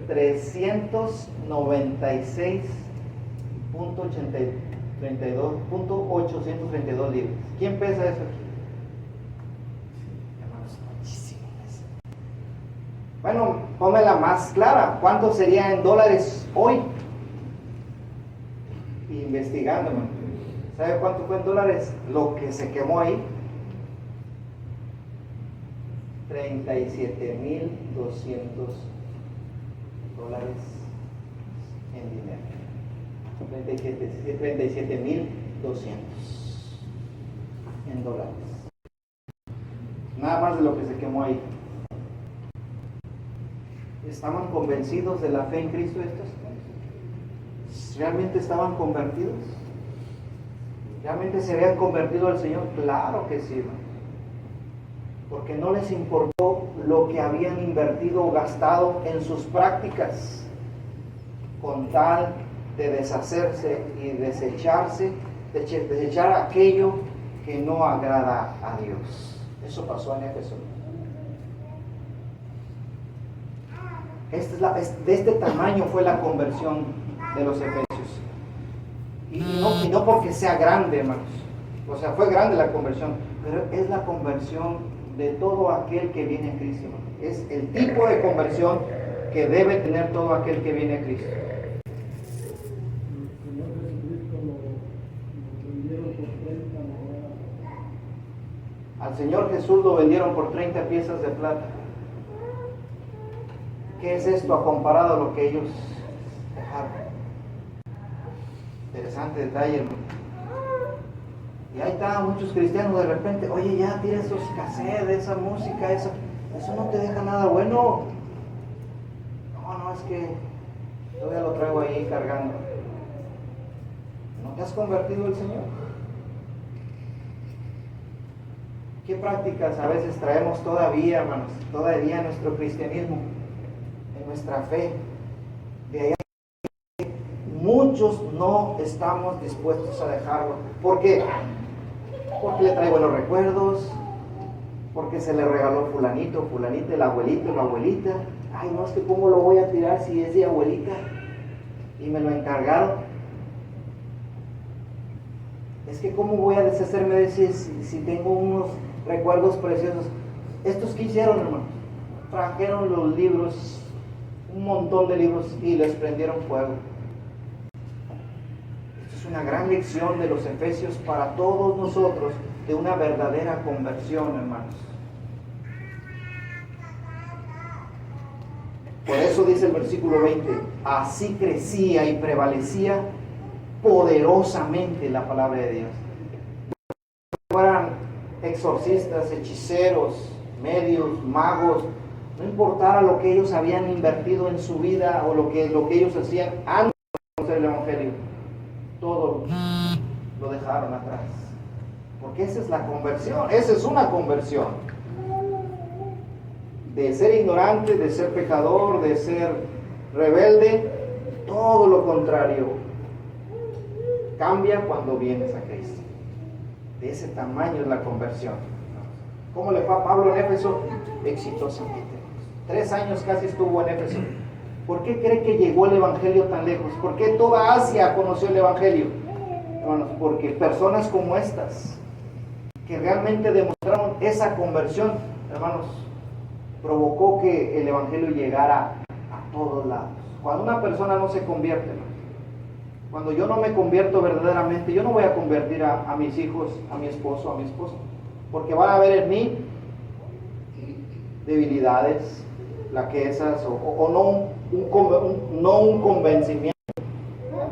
396.832 libras. ¿Quién pesa eso aquí? Hermanos, muchísimo. Bueno, póngala más clara. ¿Cuánto sería en dólares hoy? Investigando, hermano. ¿Sabe cuánto fue en dólares lo que se quemó ahí? $37,200 en dinero. 37,200 en dólares. Nada más de lo que se quemó ahí. ¿Estaban convencidos de la fe en Cristo estos? ¿Realmente estaban convertidos? ¿Realmente se habían convertido al Señor? Claro que sí, hermano. Porque no les importó lo que habían invertido o gastado en sus prácticas, con tal de deshacerse y desechar aquello que no agrada a Dios. Eso pasó en Éfeso. De este tamaño fue la conversión de los efesios. Y no porque sea grande, hermanos. O sea, fue grande la conversión, pero es la conversión de todo aquel que viene a Cristo. Es el tipo de conversión que debe tener todo aquel que viene a Cristo. Al Señor Jesús lo vendieron por 30 piezas de plata. ¿Qué es esto a comparado a lo que ellos dejaron? Interesante detalle, hermano. Y ahí estaban muchos cristianos de repente, oye, ya tira esos cassettes, esa música, eso no te deja nada bueno. No, es que todavía lo traigo ahí cargando. ¿No te has convertido al Señor? ¿Qué prácticas a veces traemos todavía, hermanos? Todavía en nuestro cristianismo, en nuestra fe. De allá muchos no estamos dispuestos a dejarlo. ¿Por qué? Porque le trae buenos recuerdos, porque se le regaló fulanito, fulanita, el abuelito, la abuelita. Ay, no, es que cómo lo voy a tirar si es de abuelita y me lo encargaron. Es que cómo voy a deshacerme de ese si tengo unos recuerdos preciosos. Estos que hicieron, hermanos, trajeron los libros, un montón de libros, y les prendieron fuego. Esto es una gran lección de los Efesios para todos nosotros, de una verdadera conversión, hermanos. Por eso dice el versículo 20, así crecía y prevalecía poderosamente la palabra de Dios. No fueran exorcistas, hechiceros, medios, magos, no importara lo que ellos habían invertido en su vida o lo que ellos hacían antes de conocer el Evangelio, todo lo dejaron atrás. Porque esa es la conversión, esa es una conversión. De ser ignorante, de ser pecador, de ser rebelde, todo lo contrario. Cambia cuando vienes a Cristo. De ese tamaño es la conversión. ¿Cómo le fue a Pablo en Éfeso? Exitosamente. 3 años casi estuvo en Éfeso. ¿Por qué cree que llegó el Evangelio tan lejos? ¿Por qué toda Asia conoció el Evangelio? Hermanos, porque personas como estas, que realmente demostraron esa conversión, hermanos, provocó que el Evangelio llegara a todos lados. Cuando una persona no se convierte, hermanos, cuando yo no me convierto verdaderamente, yo no voy a convertir a mis hijos, a mi esposo, a mi esposa, porque van a ver en mí debilidades, flaquezas, o no un convencimiento.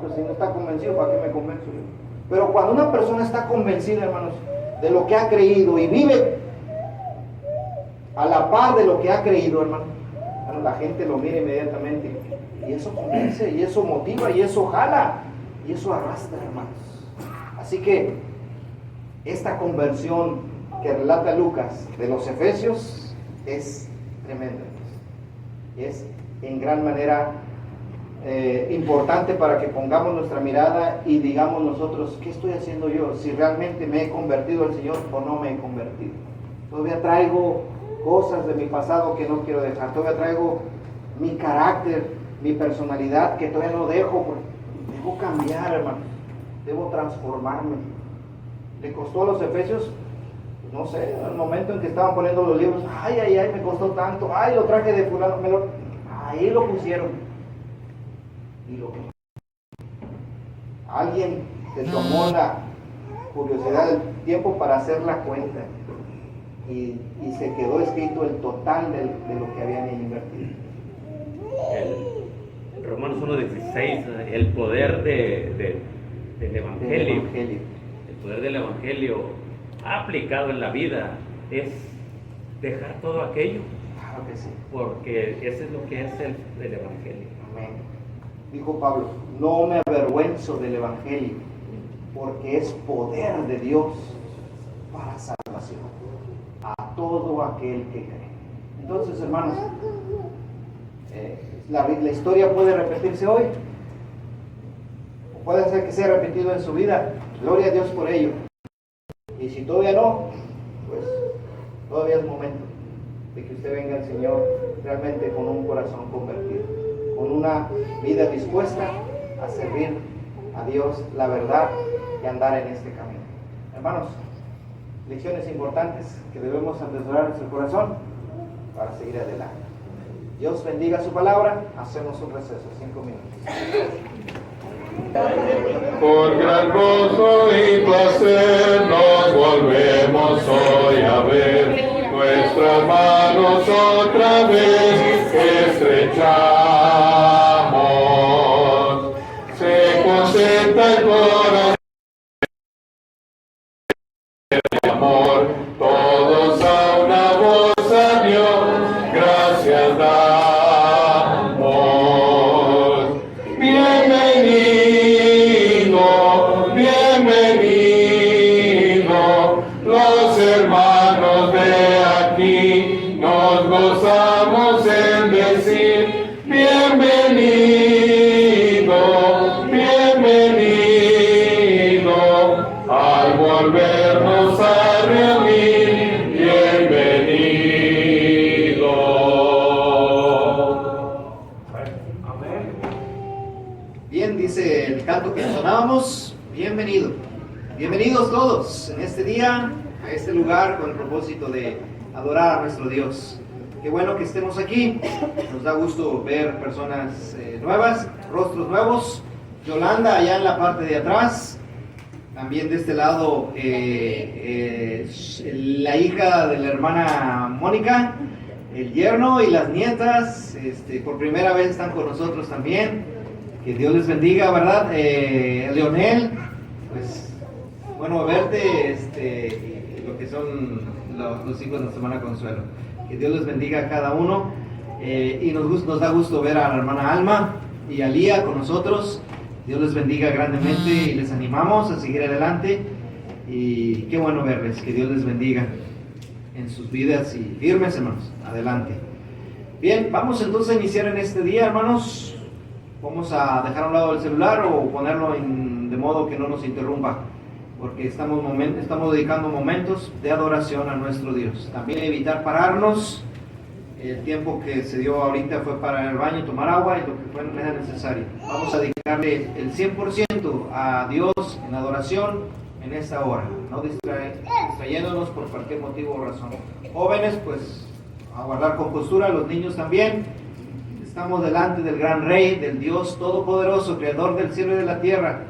Pues si no está convencido, ¿para qué me convenzo yo? Pero cuando una persona está convencida, hermanos, de lo que ha creído y vive a la par de lo que ha creído, hermano, la gente lo mira inmediatamente, y eso convence, y eso motiva, y eso jala, y eso arrastra, hermanos. Así que esta conversión que relata Lucas de los Efesios es tremenda, es en gran manera importante para que pongamos nuestra mirada y digamos nosotros, ¿qué estoy haciendo yo? Si realmente me he convertido al Señor o no me he convertido. Todavía traigo cosas de mi pasado que no quiero dejar, todavía traigo mi carácter, mi personalidad que todavía no dejo, porque debo cambiar, hermano, debo transformarme. ¿Le costó a los Efesios? No sé, al momento en que estaban poniendo los libros, ay, me costó tanto, ay, lo traje de fulano, ahí lo pusieron. Y alguien se tomó la curiosidad del tiempo para hacer la cuenta, y se quedó escrito el total de lo que habían invertido. El Romanos 1:16, el poder del Evangelio. El poder del Evangelio aplicado en la vida es dejar todo aquello. Claro que sí. Porque eso es lo que es el Evangelio. Amén. Dijo Pablo, no me avergüenzo del Evangelio, porque es poder de Dios para salvación a todo aquel que cree. Entonces, hermanos, la historia puede repetirse hoy, o puede ser que sea repetido en su vida. Gloria a Dios por ello. Y si todavía no, pues todavía es momento de que usted venga al Señor realmente con un corazón convertido, con una vida dispuesta a servir a Dios, la verdad, y andar en este camino. Hermanos, lecciones importantes que debemos atesorar en nuestro corazón para seguir adelante. Dios bendiga su palabra. Hacemos un receso, 5 minutos. Por gran gozo y placer nos volvemos hoy a ver, nuestras manos otra vez estrechamos, se concentra el corazón de amor, todos a una voz a Dios, gracias damos. Bienvenido, bienvenido, los hermanos volvernos a reunir, bienvenido. Bien, dice el canto que entonábamos, bienvenido. Bienvenidos todos en este día, a este lugar con el propósito de adorar a nuestro Dios. Qué bueno que estemos aquí, nos da gusto ver personas nuevas, rostros nuevos. Yolanda allá en la parte de atrás, también de este lado la hija de la hermana Mónica, el yerno y las nietas, por primera vez están con nosotros también. Que Dios les bendiga, ¿verdad? Leonel, pues bueno verte, lo que son los hijos de nuestra hermana Consuelo. Que Dios les bendiga a cada uno, y nos da gusto ver a la hermana Alma y a Lía con nosotros. Dios les bendiga grandemente y les animamos a seguir adelante, y qué bueno verles. Que Dios les bendiga en sus vidas y firmes, hermanos, adelante. Bien, vamos entonces a iniciar en este día, hermanos. Vamos a dejar a un lado el celular o ponerlo de modo que no nos interrumpa, porque estamos dedicando momentos de adoración a nuestro Dios. También evitar pararnos. El tiempo que se dio ahorita fue para ir al baño, tomar agua y lo que fue necesario. Vamos a dedicarle el 100% a Dios en adoración en esta hora, no distrayéndonos por cualquier motivo o razón. Jóvenes, pues a guardar compostura, los niños también. Estamos delante del gran Rey, del Dios Todopoderoso, Creador del cielo y de la tierra,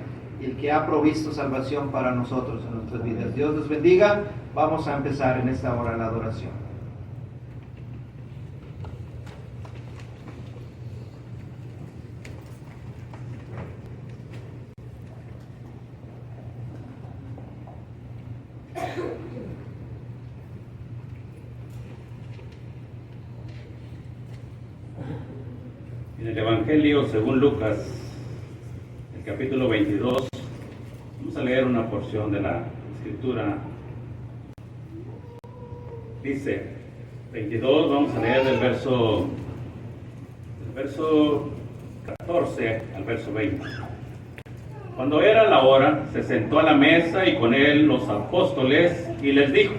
y el que ha provisto salvación para nosotros en nuestras vidas. Dios les bendiga. Vamos a empezar en esta hora la adoración. En el Evangelio según Lucas, el capítulo 22, vamos a leer una porción de la Escritura. Dice, 22, vamos a leer del verso 14 al verso 20. Cuando era la hora, se sentó a la mesa y con él los apóstoles y les dijo: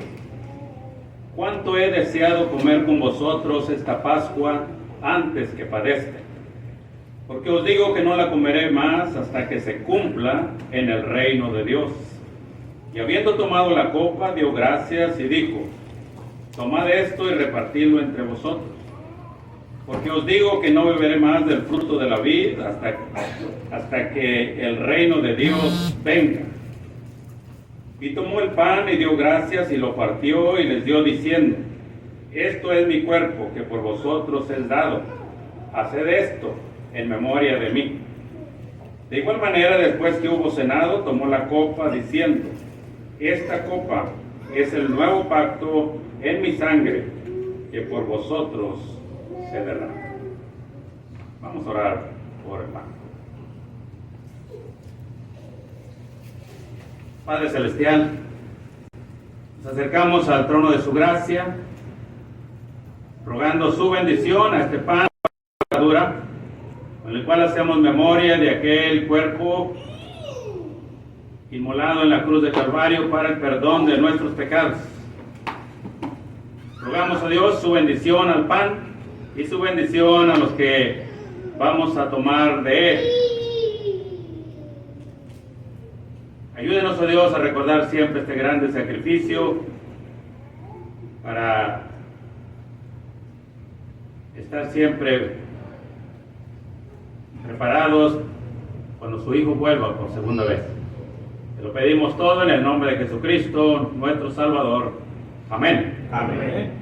cuánto he deseado comer con vosotros esta Pascua antes que padezca. Porque os digo que no la comeré más hasta que se cumpla en el reino de Dios. Y habiendo tomado la copa, dio gracias y dijo: tomad esto y repartidlo entre vosotros. Porque os digo que no beberé más del fruto de la vid hasta que el reino de Dios venga. Y tomó el pan y dio gracias y lo partió y les dio diciendo: esto es mi cuerpo que por vosotros es dado. Haced esto en memoria de mí. De igual manera, después que hubo cenado, tomó la copa diciendo: esta copa es el nuevo pacto en mi sangre, que por vosotros se derrama. Vamos a orar por el pan. Padre Celestial, nos acercamos al trono de su gracia, rogando su bendición a este pan dura, con el cual hacemos memoria de aquel cuerpo inmolado en la cruz de Calvario para el perdón de nuestros pecados. Rogamos a Dios su bendición al pan y su bendición a los que vamos a tomar de él. Ayúdenos, oh Dios, a recordar siempre este grande sacrificio para estar siempre preparados cuando su Hijo vuelva por segunda vez. Te lo pedimos todo en el nombre de Jesucristo, nuestro Salvador. Amén. Amén.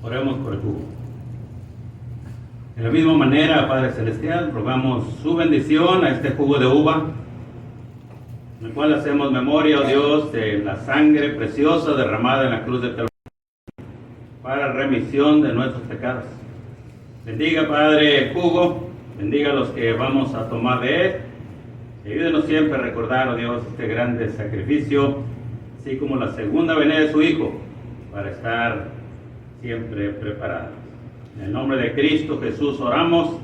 Oremos por el jugo. De la misma manera, Padre Celestial, rogamos su bendición a este jugo de uva, en el cual hacemos memoria, oh Dios, de la sangre preciosa derramada en la cruz de Calvario para remisión de nuestros pecados. Bendiga, Padre, el jugo, bendiga a los que vamos a tomar de él. Y ayúdenos siempre a recordar, oh Dios, este grande sacrificio, así como la segunda venida de su Hijo, para estar siempre preparados. En el nombre de Cristo Jesús oramos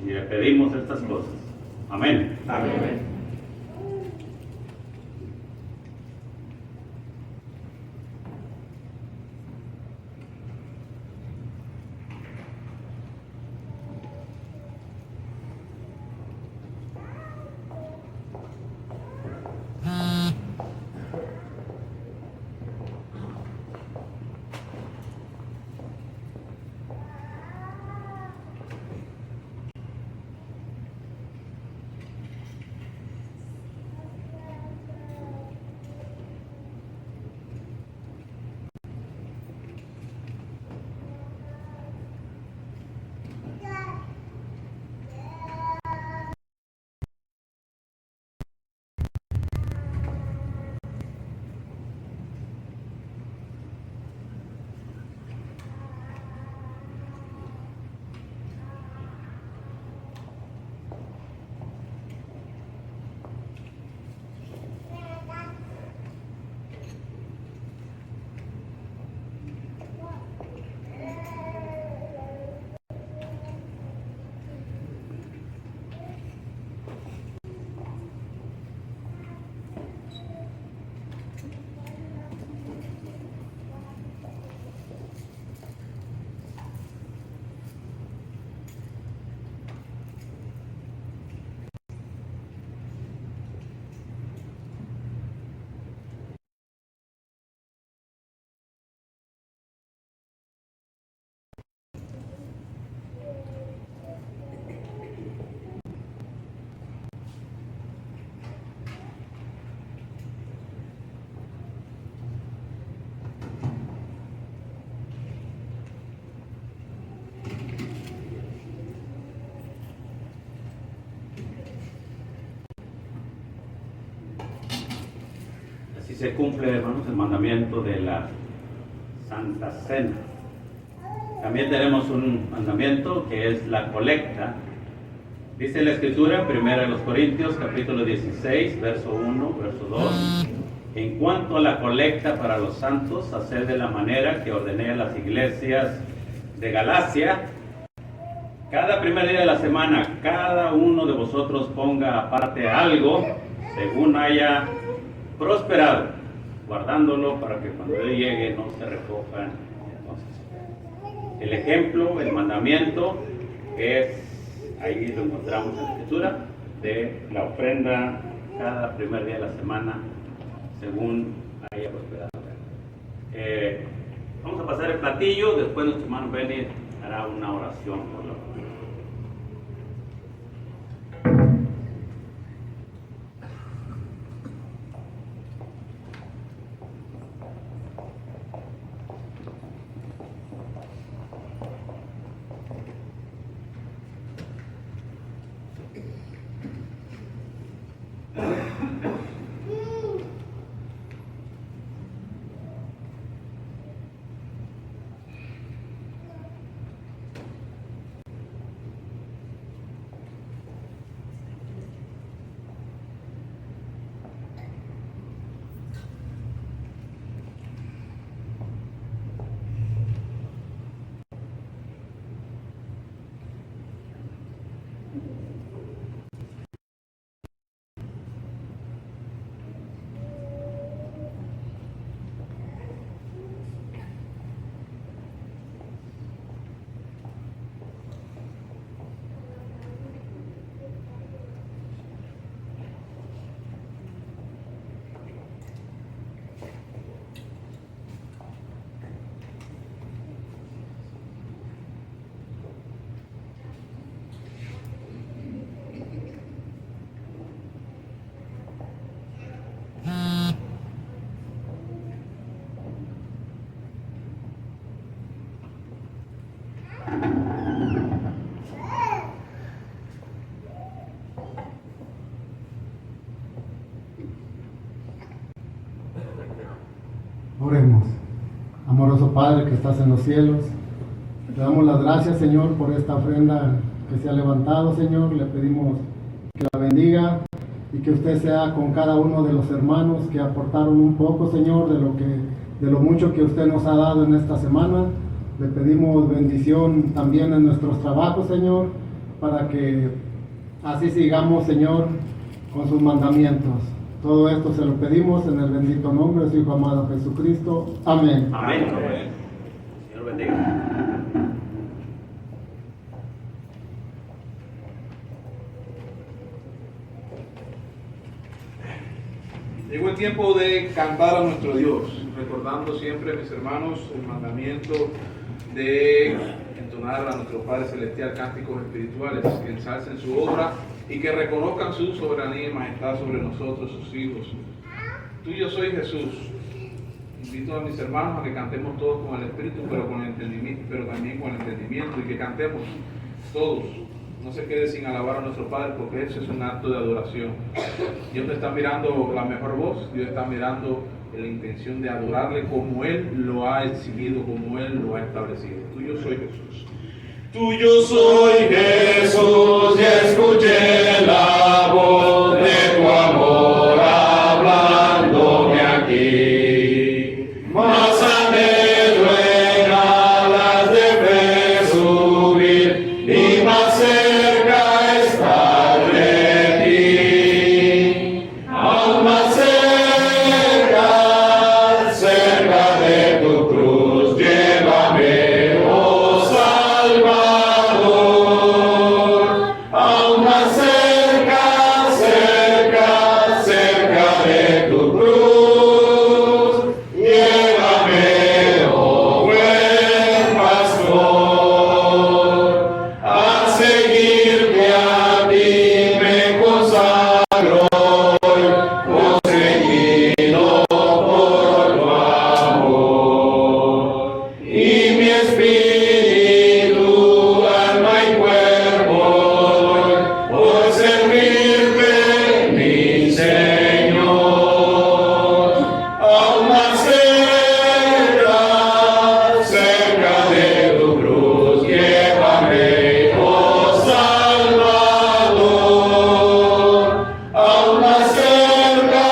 y le pedimos estas cosas. Amén. Amén. Así se cumple, hermanos, el mandamiento de la Santa Cena. También tenemos un mandamiento que es la colecta. Dice la Escritura, 1 Corintios, capítulo 16, verso 1, verso 2. En cuanto a la colecta para los santos, haced de la manera que ordené a las iglesias de Galacia. Cada primer día de la semana, cada uno de vosotros ponga aparte algo, según haya prosperado, guardándolo para que cuando Él llegue no se recojan. Entonces, el ejemplo, el mandamiento es, ahí lo encontramos en la Escritura, de la ofrenda cada primer día de la semana, según haya prosperado. Vamos a pasar el platillo, después nuestro hermano Benny hará una oración por la familia. Oremos. Amoroso Padre que estás en los cielos, te damos las gracias, Señor, por esta ofrenda que se ha levantado, Señor. Le pedimos que la bendiga y que usted sea con cada uno de los hermanos que aportaron un poco, Señor, de lo mucho que usted nos ha dado en esta semana. Le pedimos bendición también en nuestros trabajos, Señor, para que así sigamos, Señor, con sus mandamientos. Todo esto se lo pedimos en el bendito nombre de su Hijo amado Jesucristo. Amén. Amén. Señor bendiga. Llegó el tiempo de cantar a nuestro Dios, recordando siempre, mis hermanos, el mandamiento de entonar a nuestro Padre Celestial cánticos espirituales, que ensalcen su obra y que reconozcan su soberanía y majestad sobre nosotros, sus hijos. Tuyo soy Jesús. Invito a mis hermanos a que cantemos todos con el Espíritu, pero con el entendimiento, pero también con el entendimiento, y que cantemos todos. No se quede sin alabar a nuestro Padre, porque eso es un acto de adoración. Dios no está mirando la mejor voz, Dios está mirando la intención de adorarle como Él lo ha exigido, como Él lo ha establecido. Tuyo soy Jesús. Tuyo soy Jesús, y escuché la voz de tu amor hablándome aquí. Más anhelo en alas de fe subir, y más cerca estar de ti. Aún más cerca de tu cruz, llévame, oh Salvador. Aún más cerca de tu cruz, llévame, oh buen pastor. A seguirte a ti me consagro hoy, conseguido por tu amor. Y mi espíritu, alma y cuerpo doy por servirte, mi Señor. Aún más cerca de tu cruz, llévame, oh Salvador. Aún más cerca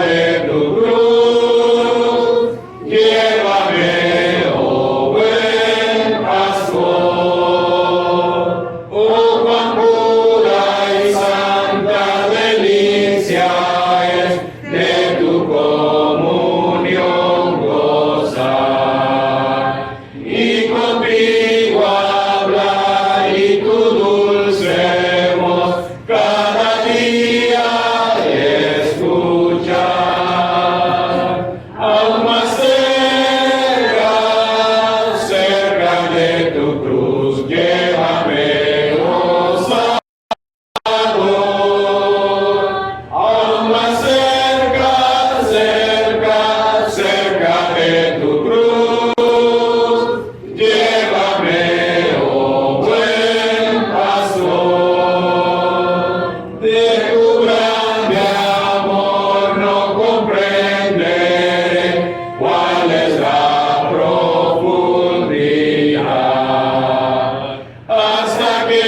de tu cruz, llévame, oh buen pastor. Oh, cuán pura y santa delicia es de tu comunión gozar, y contigo hablar y tu dulce voz cada día escuchar. Aún más cerca de tu cruz, llévame, oh Salvador. Aún más cerca de tu cruz, llévame, oh buen pastor. De tu grande amor no comprenderé cuál es la profundidad, hasta que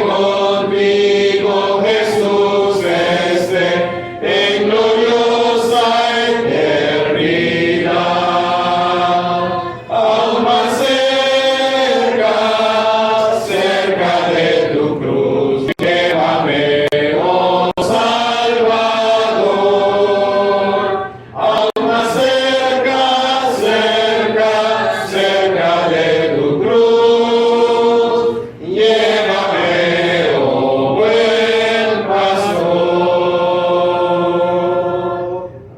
contigo, Jesús, esté en gloriosa eternidad. Aún más cerca de tu cruz, llévame, oh Salvador. Aún más cerca de tu cruz, llévame, oh buen pastor.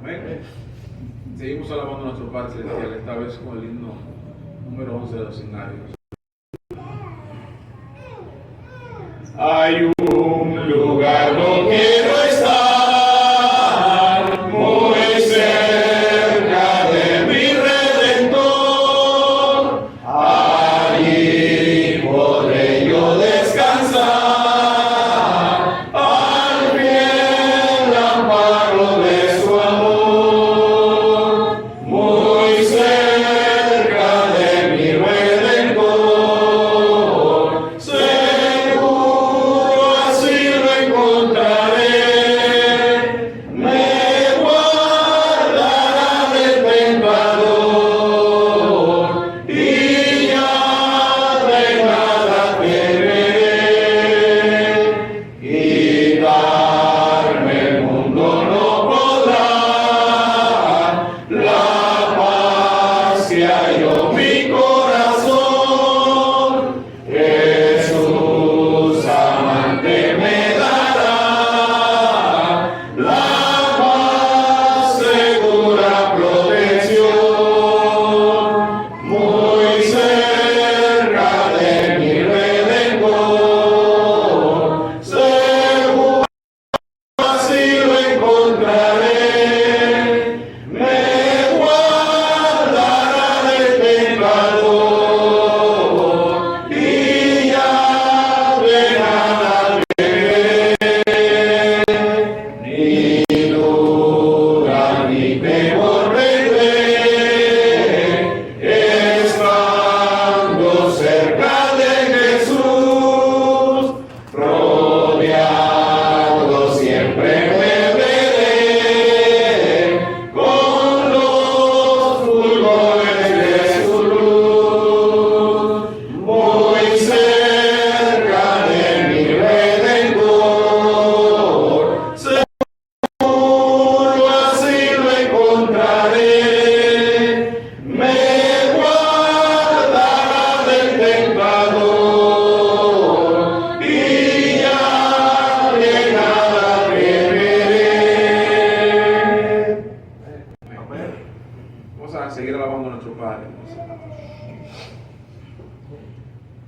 Amén. Seguimos alabando a nuestro Padre Celestial, esta vez con el himno número 11 de los himnarios. Hay un lugar donde quiero estar, muy cerca de mi Redentor. Allí podré yo descansar al fiel amparo de su amor.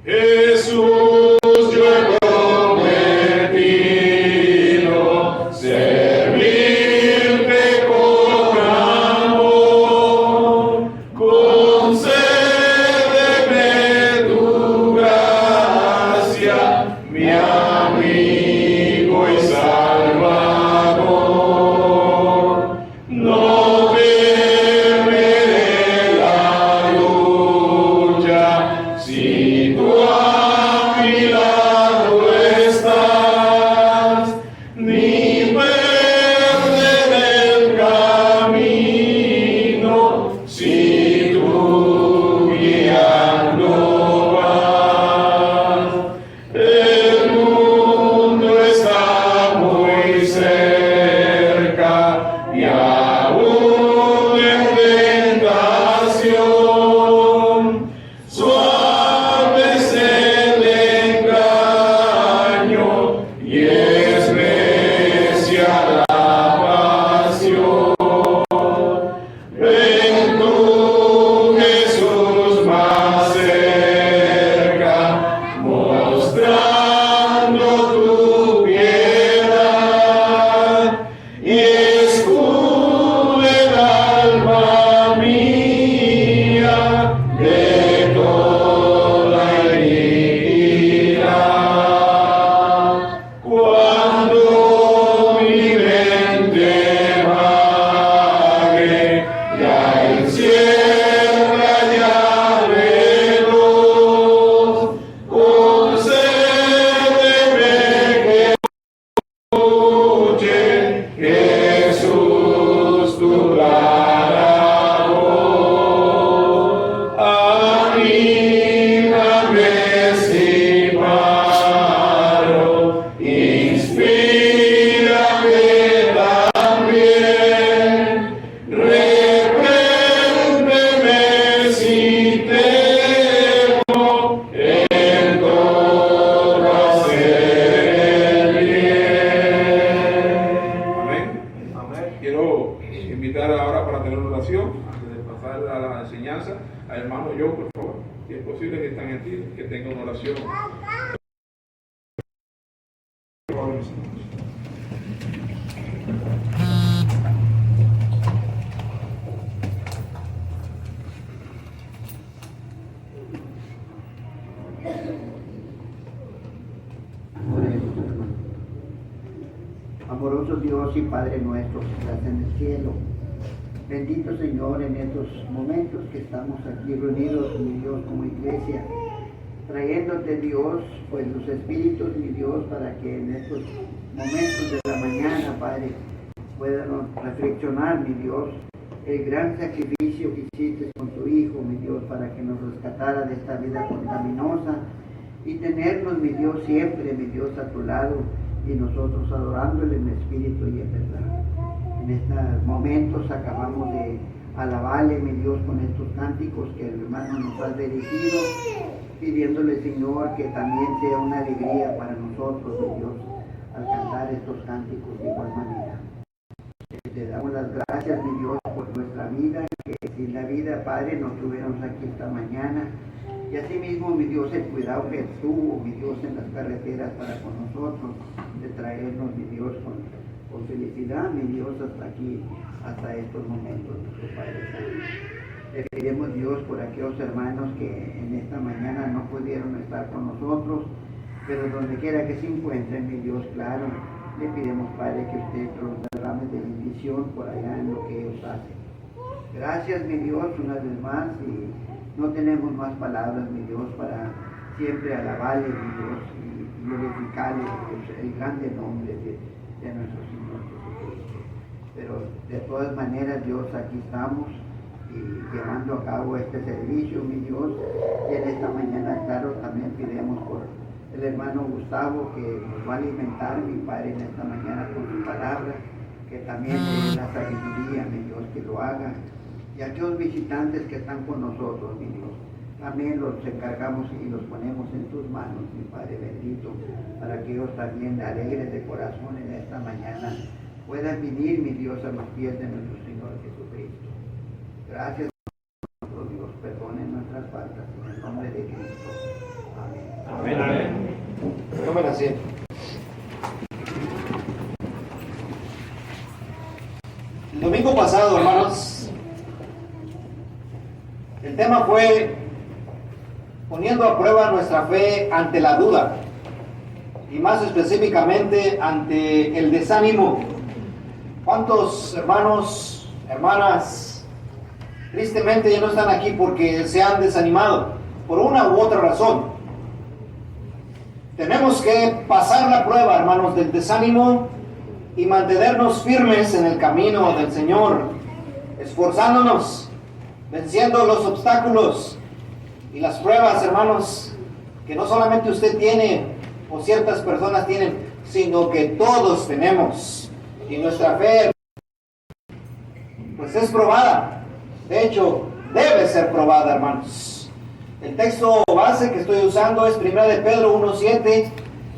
Jesús, yo he prometido servirte con amor, concédeme tu gracia, mi amigo y Salvador. No temeré la lucha si tú a mi lado estás, ni perderé el camino si tú guiando vas. El mundo está muy cerca y aún en tentación. Suave es el engaño y es necia la pasión. Ven tú, Jesús, más cerca, mostrando tu piedad y escude el alma mía de toda iniquidad. Cuando mi mente vague, ya encierra ya veloz, concédeme que escuche, Jesús, tu clara voz. Anímame si paro, inspírame también, repréndeme si temo, en todo hacer el bien. Amén. Quiero invitar ahora para tener una oración, antes de pasar a la enseñanza, al hermano yo, por favor, si es posible que están aquí, que tenga una oración. Amoroso Dios y Padre nuestro que estás en el cielo, bendito Señor en estos momentos que estamos aquí reunidos, mi Dios, como iglesia, trayéndote, Dios, pues los espíritus, mi Dios, para que en estos momentos de la mañana, Padre, puedan reflexionar, mi Dios, el gran sacrificio que hiciste con tu Hijo, mi Dios, para que nos rescatara de esta vida contaminosa y tenernos, mi Dios, siempre, mi Dios, a tu lado y nosotros adorándole en espíritu y en verdad. En estos momentos acabamos de alabarle, mi Dios, con estos cánticos que el hermano nos ha dirigido, pidiéndole, Señor, que también sea una alegría para nosotros, mi Dios, al cantar estos cánticos de igual manera. Te damos las gracias, mi Dios, por nuestra vida, que sin la vida, Padre, no estuviéramos aquí esta mañana. Y asimismo, mi Dios, el cuidado que tuvo, mi Dios, en las carreteras para con nosotros, de traernos, mi Dios, con felicidad, mi Dios, hasta aquí, hasta estos momentos, nuestro Padre Santo. Le pedimos, Dios, por aquellos hermanos que en esta mañana no pudieron estar con nosotros, pero donde quiera que se encuentren, mi Dios, claro, le pedimos, Padre, que usted los derrame de bendición por allá en lo que ellos hacen. Gracias, mi Dios, una vez más, y no tenemos más palabras, mi Dios, para siempre alabarle, mi Dios, y glorificarle el grande nombre de nuestro Señor Jesucristo. Pero de todas maneras, Dios, aquí estamos y llevando a cabo este servicio, mi Dios, y en esta mañana, claro, también pidemos por el hermano Gustavo, que nos va a alimentar, mi Padre, en esta mañana con su palabra, que también es la sabiduría, mi Dios, que lo haga. Y aquellos visitantes que están con nosotros, mi Dios, también los encargamos y los ponemos en tus manos, mi Padre bendito, para que ellos también, alegres de corazón en esta mañana, puedan venir, mi Dios, a los pies de nuestro Señor Jesucristo. Gracias por nuestro Dios perdone nuestras faltas. En el nombre de Cristo. Amén. Amén. Amén. Tomen asiento. El domingo pasado, hermanos, el tema fue poniendo a prueba nuestra fe ante la duda y más específicamente ante el desánimo. ¿Cuántos hermanos, hermanas, tristemente ya no están aquí porque se han desanimado por una u otra razón? Tenemos que pasar la prueba, hermanos, del desánimo y mantenernos firmes en el camino del Señor, esforzándonos, venciendo los obstáculos y las pruebas, hermanos, que no solamente usted tiene o ciertas personas tienen, sino que todos tenemos. Y nuestra fe, pues, es probada. De hecho, debe ser probada, hermanos. El texto base que estoy usando es 1 de Pedro 1:7.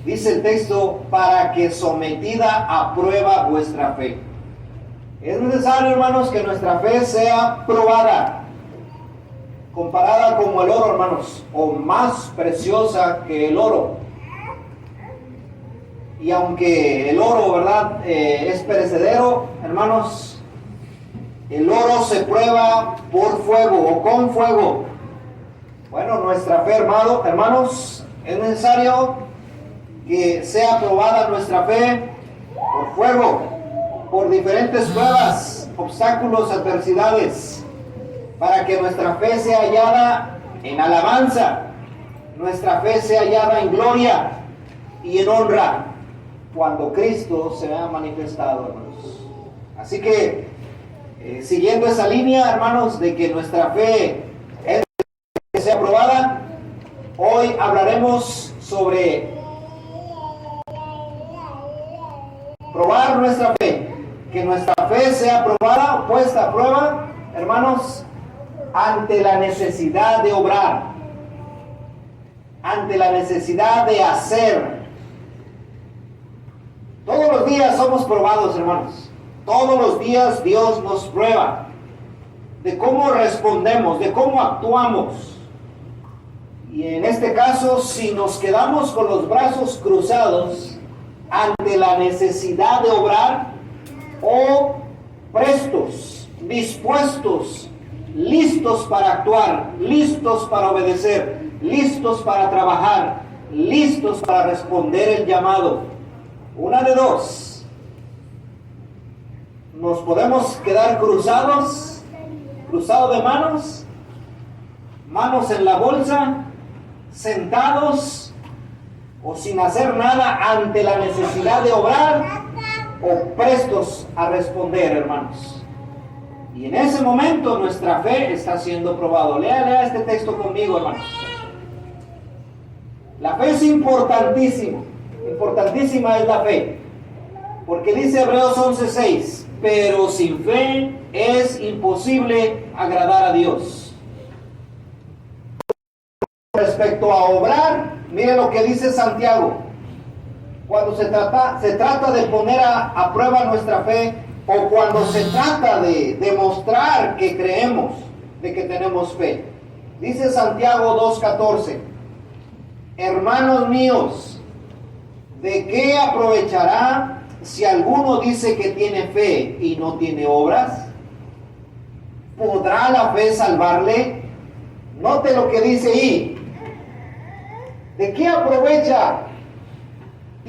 Dice el texto, para que sometida a prueba vuestra fe. Es necesario, hermanos, que nuestra fe sea probada, comparada como el oro, hermanos, o más preciosa que el oro. Y aunque el oro, ¿verdad?, es perecedero, hermanos, el oro se prueba por fuego o con fuego. Bueno, nuestra fe, hermanos, es necesario que sea probada nuestra fe por fuego, por diferentes pruebas, obstáculos, adversidades, para que nuestra fe sea hallada en alabanza, nuestra fe sea hallada en gloria y en honra, cuando Cristo se ha manifestado, hermanos. Así que, siguiendo esa línea, hermanos, de que nuestra fe es que sea probada, hoy hablaremos sobre probar nuestra fe, que nuestra fe sea probada, puesta a prueba, hermanos, ante la necesidad de obrar, ante la necesidad de hacer. Todos los días somos probados, hermanos. Todos los días Dios nos prueba de cómo respondemos, de cómo actuamos. Y en este caso, si nos quedamos con los brazos cruzados ante la necesidad de obrar, o prestos, dispuestos, listos para actuar, listos para obedecer, listos para trabajar, listos para responder el llamado. Una de dos: nos podemos quedar cruzados de manos, manos en la bolsa, sentados o sin hacer nada ante la necesidad de obrar, o prestos a responder, hermanos. Y en ese momento nuestra fe está siendo probada. Lea este texto conmigo, hermanos. La fe es importantísima. Importantísima es la fe, porque dice Hebreos 11:6, pero sin fe es imposible agradar a Dios. Respecto a obrar, mire lo que dice Santiago. Cuando se trata de poner a prueba nuestra fe, o cuando se trata de demostrar que creemos, de que tenemos fe. Dice Santiago 2:14, hermanos míos, ¿de qué aprovechará si alguno dice que tiene fe y no tiene obras? ¿Podrá la fe salvarle? Note lo que dice ahí. ¿De qué aprovecha?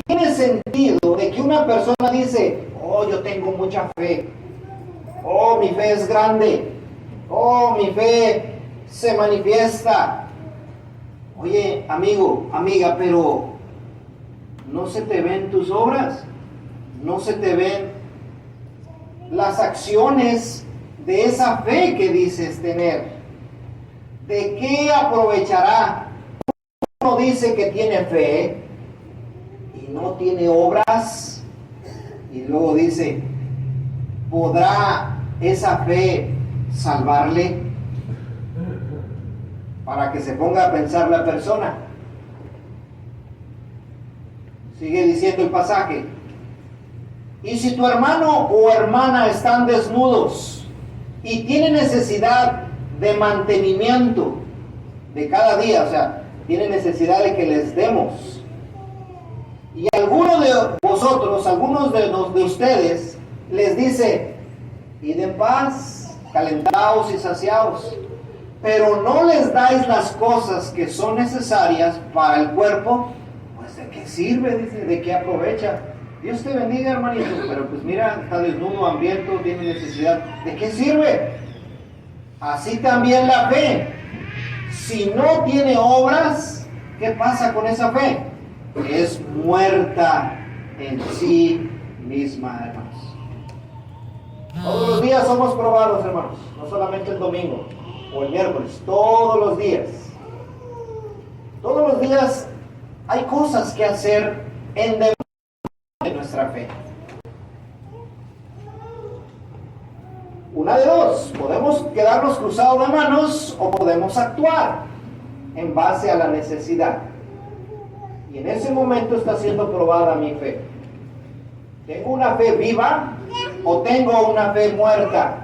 Tiene sentido de que una persona dice, oh, yo tengo mucha fe, oh, mi fe es grande, oh, mi fe se manifiesta. Oye, amigo, amiga, pero no se te ven tus obras, no se te ven las acciones de esa fe que dices tener. ¿De qué aprovechará? Uno dice que tiene fe y no tiene obras, y luego dice, ¿podrá esa fe salvarle? Para que se ponga a pensar la persona. Sigue diciendo el pasaje. Y si tu hermano o hermana están desnudos y tienen necesidad de mantenimiento de cada día, o sea, tienen necesidad de que les demos. Y algunos de vosotros, algunos de ustedes, les dice, id en paz, calentaos y saciaos, pero no les dais las cosas que son necesarias para el cuerpo, pues ¿de qué sirve? Dice, ¿de qué aprovecha? Dios te bendiga, hermanito, pero pues mira, está desnudo, hambriento, tiene necesidad. ¿De qué sirve? Así también la fe. Si no tiene obras, ¿qué pasa con esa fe? Es muerta en sí misma, hermanos. Todos los días somos probados, hermanos, no solamente el domingo o el miércoles, todos los días. Todos los días hay cosas que hacer en demanda de nuestra fe. Una de dos, podemos quedarnos cruzados de manos o podemos actuar en base a la necesidad. Y en ese momento está siendo probada mi fe. ¿Tengo una fe viva o tengo una fe muerta?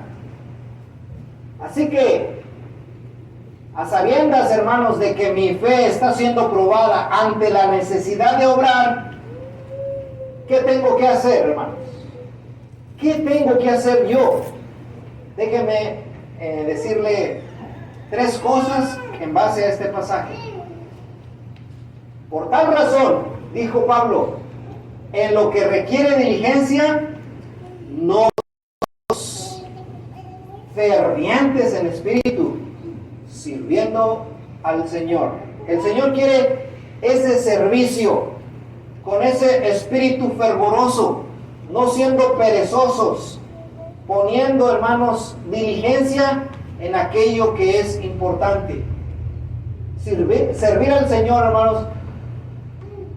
Así que, a sabiendas, hermanos, de que mi fe está siendo probada ante la necesidad de obrar, ¿qué tengo que hacer, hermanos? ¿Qué tengo que hacer yo? Déjeme decirle 3 cosas en base a este pasaje. Por tal razón, dijo Pablo, en lo que requiere diligencia, no somos fervientes en espíritu, sirviendo al Señor. El Señor quiere ese servicio, con ese espíritu fervoroso, no siendo perezosos, poniendo, hermanos, diligencia en aquello que es importante. Servir al Señor, hermanos,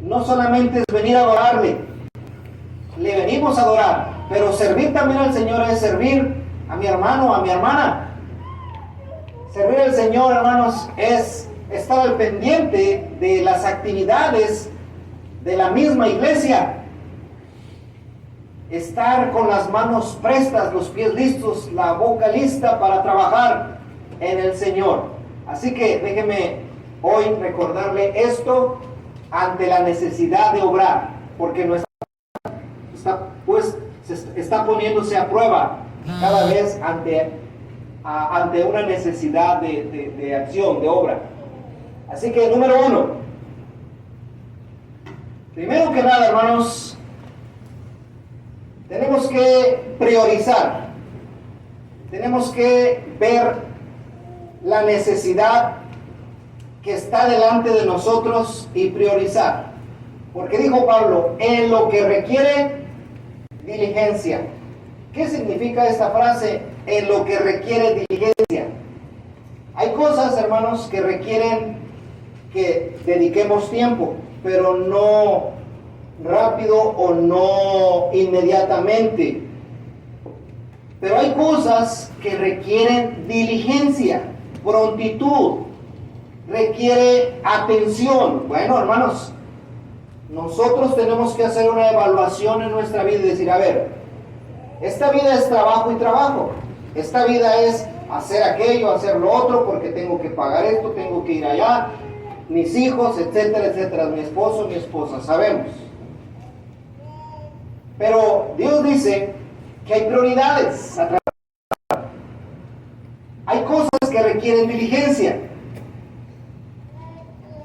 no solamente es venir a adorarle, le venimos a adorar, pero servir también al Señor es servir a mi hermano, a mi hermana. Servir al Señor, hermanos, es estar al pendiente de las actividades de la misma iglesia. Estar con las manos prestas, los pies listos, la boca lista para trabajar en el Señor. Así que déjeme hoy recordarle esto ante la necesidad de obrar, porque nuestra está poniéndose a prueba cada vez ante una necesidad de acción, de obra. Así que número 1, primero que nada, hermanos, tenemos que priorizar, tenemos que ver la necesidad que está delante de nosotros y priorizar. Porque dijo Pablo, en lo que requiere diligencia. ¿Qué significa esta frase? En lo que requiere diligencia. Hay cosas, hermanos, que requieren que dediquemos tiempo, pero no rápido o no inmediatamente. Pero hay cosas que requieren diligencia, prontitud, requiere atención. Bueno, hermanos, nosotros tenemos que hacer una evaluación en nuestra vida y decir, a ver, esta vida es trabajo y trabajo. Esta vida es hacer aquello, hacer lo otro, porque tengo que pagar esto, tengo que ir allá, mis hijos, etcétera, etcétera, mi esposo, mi esposa, sabemos. Pero Dios dice que hay prioridades a trabajar. Hay cosas que requieren diligencia.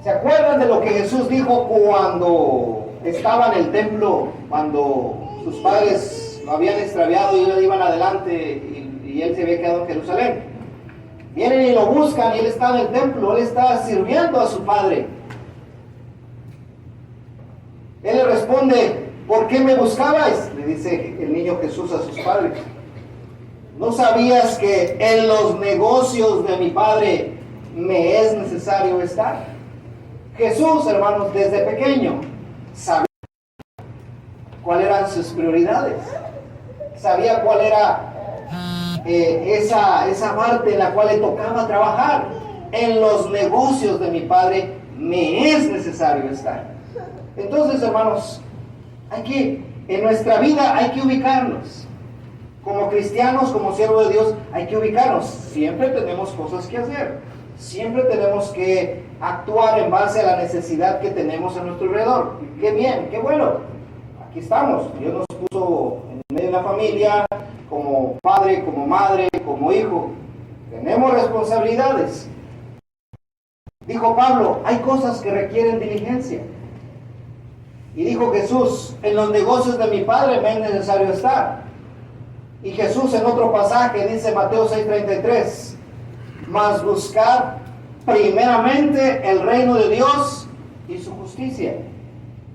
¿Se acuerdan de lo que Jesús dijo cuando estaba en el templo, cuando sus padres lo habían extraviado y ellos iban adelante y él se había quedado en Jerusalén? Vienen y lo buscan y él está en el templo, él está sirviendo a su padre. Él le responde, ¿por qué me buscabais? Le dice el niño Jesús a sus padres. ¿No sabías que en los negocios de mi padre me es necesario estar? Jesús, hermanos, desde pequeño sabía cuáles eran sus prioridades. Sabía cuál era esa parte en la cual le tocaba trabajar. En los negocios de mi padre me es necesario estar. Entonces, hermanos, en nuestra vida hay que ubicarnos. Como cristianos, como siervos de Dios, hay que ubicarnos. Siempre tenemos cosas que hacer. Siempre tenemos que actuar en base a la necesidad que tenemos a nuestro alrededor. Qué bien, qué bueno. Aquí estamos. Dios nos puso en medio de la familia, como padre, como madre, como hijo. Tenemos responsabilidades. Dijo Pablo, hay cosas que requieren diligencia. Y dijo Jesús, en los negocios de mi Padre me es necesario estar. Y Jesús en otro pasaje dice, Mateo 6:33, mas buscad primeramente el reino de Dios y su justicia,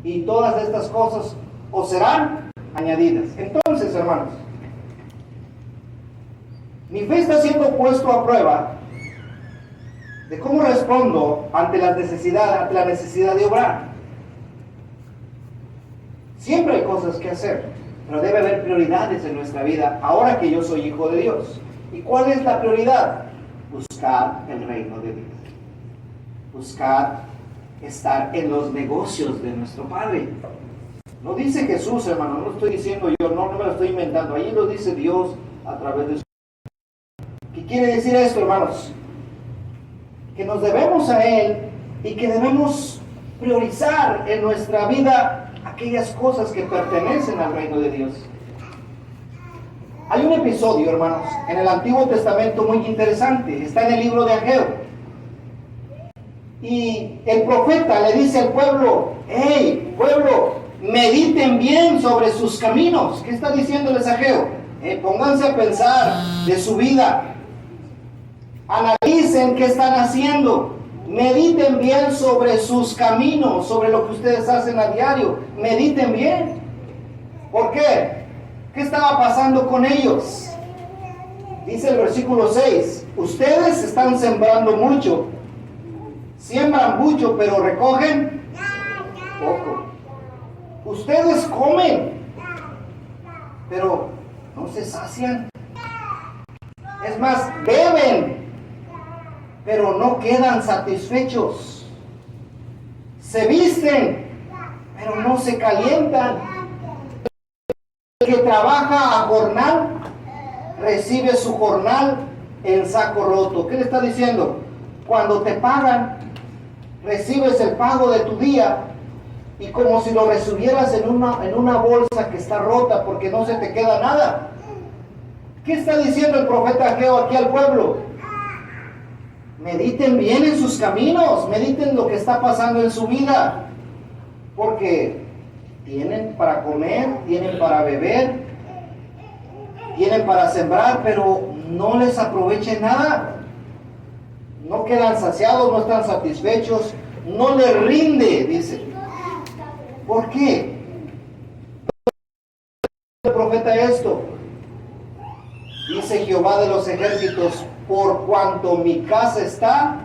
y todas estas cosas os serán añadidas. Entonces, hermanos, mi fe está siendo puesto a prueba de cómo respondo ante la necesidad de obrar. Siempre hay cosas que hacer, pero debe haber prioridades en nuestra vida ahora que yo soy hijo de Dios. ¿Y cuál es la prioridad? Buscar el reino de Dios. Buscar estar en los negocios de nuestro Padre. Lo dice Jesús, hermano, no lo estoy diciendo yo, no me lo estoy inventando. Allí lo dice Dios a través de su... ¿Qué quiere decir esto, hermanos? Que nos debemos a Él y que debemos priorizar en nuestra vida aquellas cosas que pertenecen al reino de Dios. Hay un episodio, hermanos, en el Antiguo Testamento muy interesante. Está en el libro de Ageo. Y el profeta le dice al pueblo, hey, pueblo, mediten bien sobre sus caminos. ¿Qué está diciéndoles Ageo? Pónganse a pensar de su vida. Analicen qué están haciendo. Mediten bien sobre sus caminos, sobre lo que ustedes hacen a diario. Mediten bien. ¿Por qué? ¿Qué estaba pasando con ellos? Dice el versículo 6, ustedes están sembrando mucho. Siembran mucho, pero recogen poco. Ustedes comen, pero no se sacian. Es más, beben, pero no quedan satisfechos. Se visten, pero no se calientan. El que trabaja a jornal, recibe su jornal en saco roto. ¿Qué le está diciendo? Cuando te pagan, recibes el pago de tu día y como si lo recibieras en una bolsa que está rota porque no se te queda nada. ¿Qué está diciendo el profeta Ageo aquí al pueblo? Mediten bien en sus caminos, mediten lo que está pasando en su vida, porque tienen para comer, tienen para beber, tienen para sembrar, pero no les aprovechen nada. No quedan saciados, no están satisfechos, no les rinde, dice. ¿Por qué? El profeta esto. Dice Jehová de los ejércitos, por cuanto mi casa está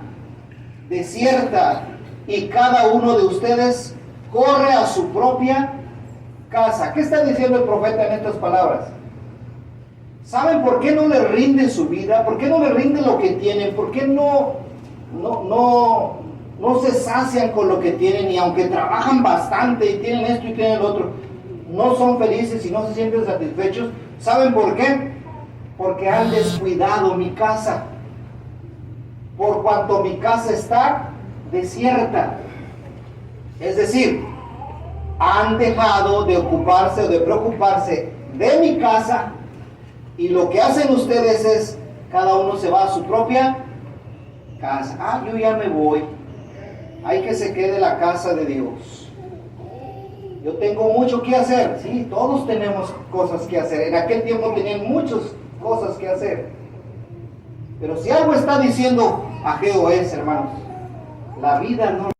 desierta y cada uno de ustedes corre a su propia casa. ¿Qué está diciendo el profeta en estas palabras? ¿Saben por qué no le rinde su vida? ¿Por qué no le rinde lo que tienen? ¿Por qué no se sacian con lo que tienen? Y aunque trabajan bastante y tienen esto y tienen lo otro, no son felices y no se sienten satisfechos. ¿Saben por qué? Porque han descuidado mi casa. Por cuanto mi casa está desierta. Es decir, han dejado de ocuparse o de preocuparse de mi casa. Y lo que hacen ustedes es, cada uno se va a su propia casa. Yo ya me voy. Hay que se quede la casa de Dios. Yo tengo mucho que hacer. Sí, todos tenemos cosas que hacer. En aquel tiempo tenían muchas cosas que hacer. Pero si algo está diciendo Ageo es, hermanos, la vida no.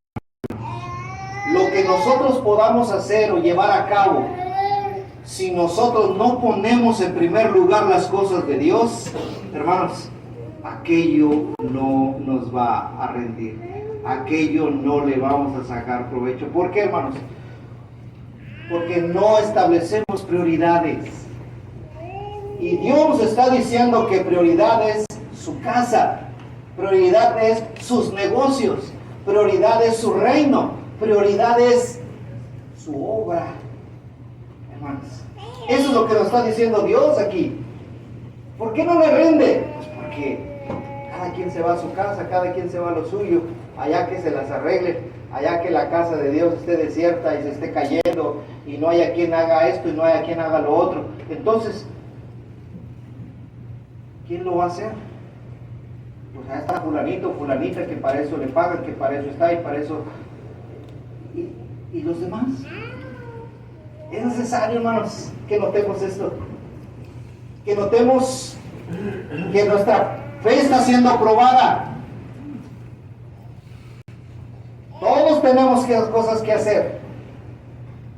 Lo que nosotros podamos hacer o llevar a cabo, si nosotros no ponemos en primer lugar las cosas de Dios, hermanos, aquello no nos va a rendir. Aquello no le vamos a sacar provecho. ¿Por qué, hermanos? Porque no establecemos prioridades. Y Dios nos está diciendo que prioridad es su casa, prioridad es sus negocios, prioridad es su reino, prioridad es su obra. Hermanos, eso es lo que nos está diciendo Dios aquí. ¿Por qué no le rinde? Pues porque cada quien se va a su casa, cada quien se va a lo suyo, allá que se las arregle, allá que la casa de Dios esté desierta y se esté cayendo y no haya quien haga esto y no haya quien haga lo otro. Entonces, ¿quién lo va a hacer? Pues ahí está fulanito, fulanita, que para eso le pagan, que para eso está y para eso... ¿Y los demás? Es necesario, hermanos, que notemos esto. Que notemos que nuestra fe está siendo probada. Todos tenemos cosas que hacer.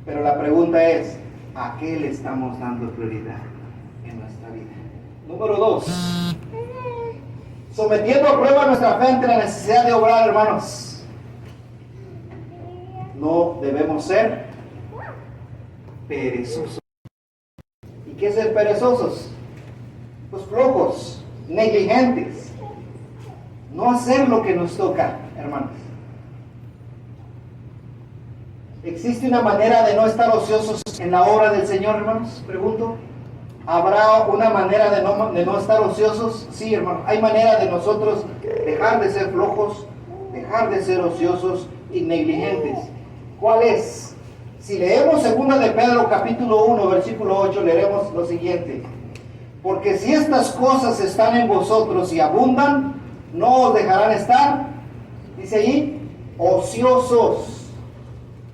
Pero la pregunta es, ¿a qué le estamos dando prioridad en nuestra vida? Número 2. Sometiendo a prueba nuestra fe ante la necesidad de obrar, hermanos. No debemos ser perezosos. ¿Y qué es ser perezosos? Pues flojos, negligentes. No hacer lo que nos toca, hermanos. ¿Existe una manera de no estar ociosos en la obra del Señor, hermanos? Pregunto. ¿Habrá una manera de no estar ociosos? Sí, hermano. Hay manera de nosotros dejar de ser flojos, dejar de ser ociosos y negligentes. ¿Cuál es? Si leemos 2 de Pedro capítulo 1, versículo 8, leeremos lo siguiente. Porque si estas cosas están en vosotros y abundan, no os dejarán estar, dice allí, ociosos,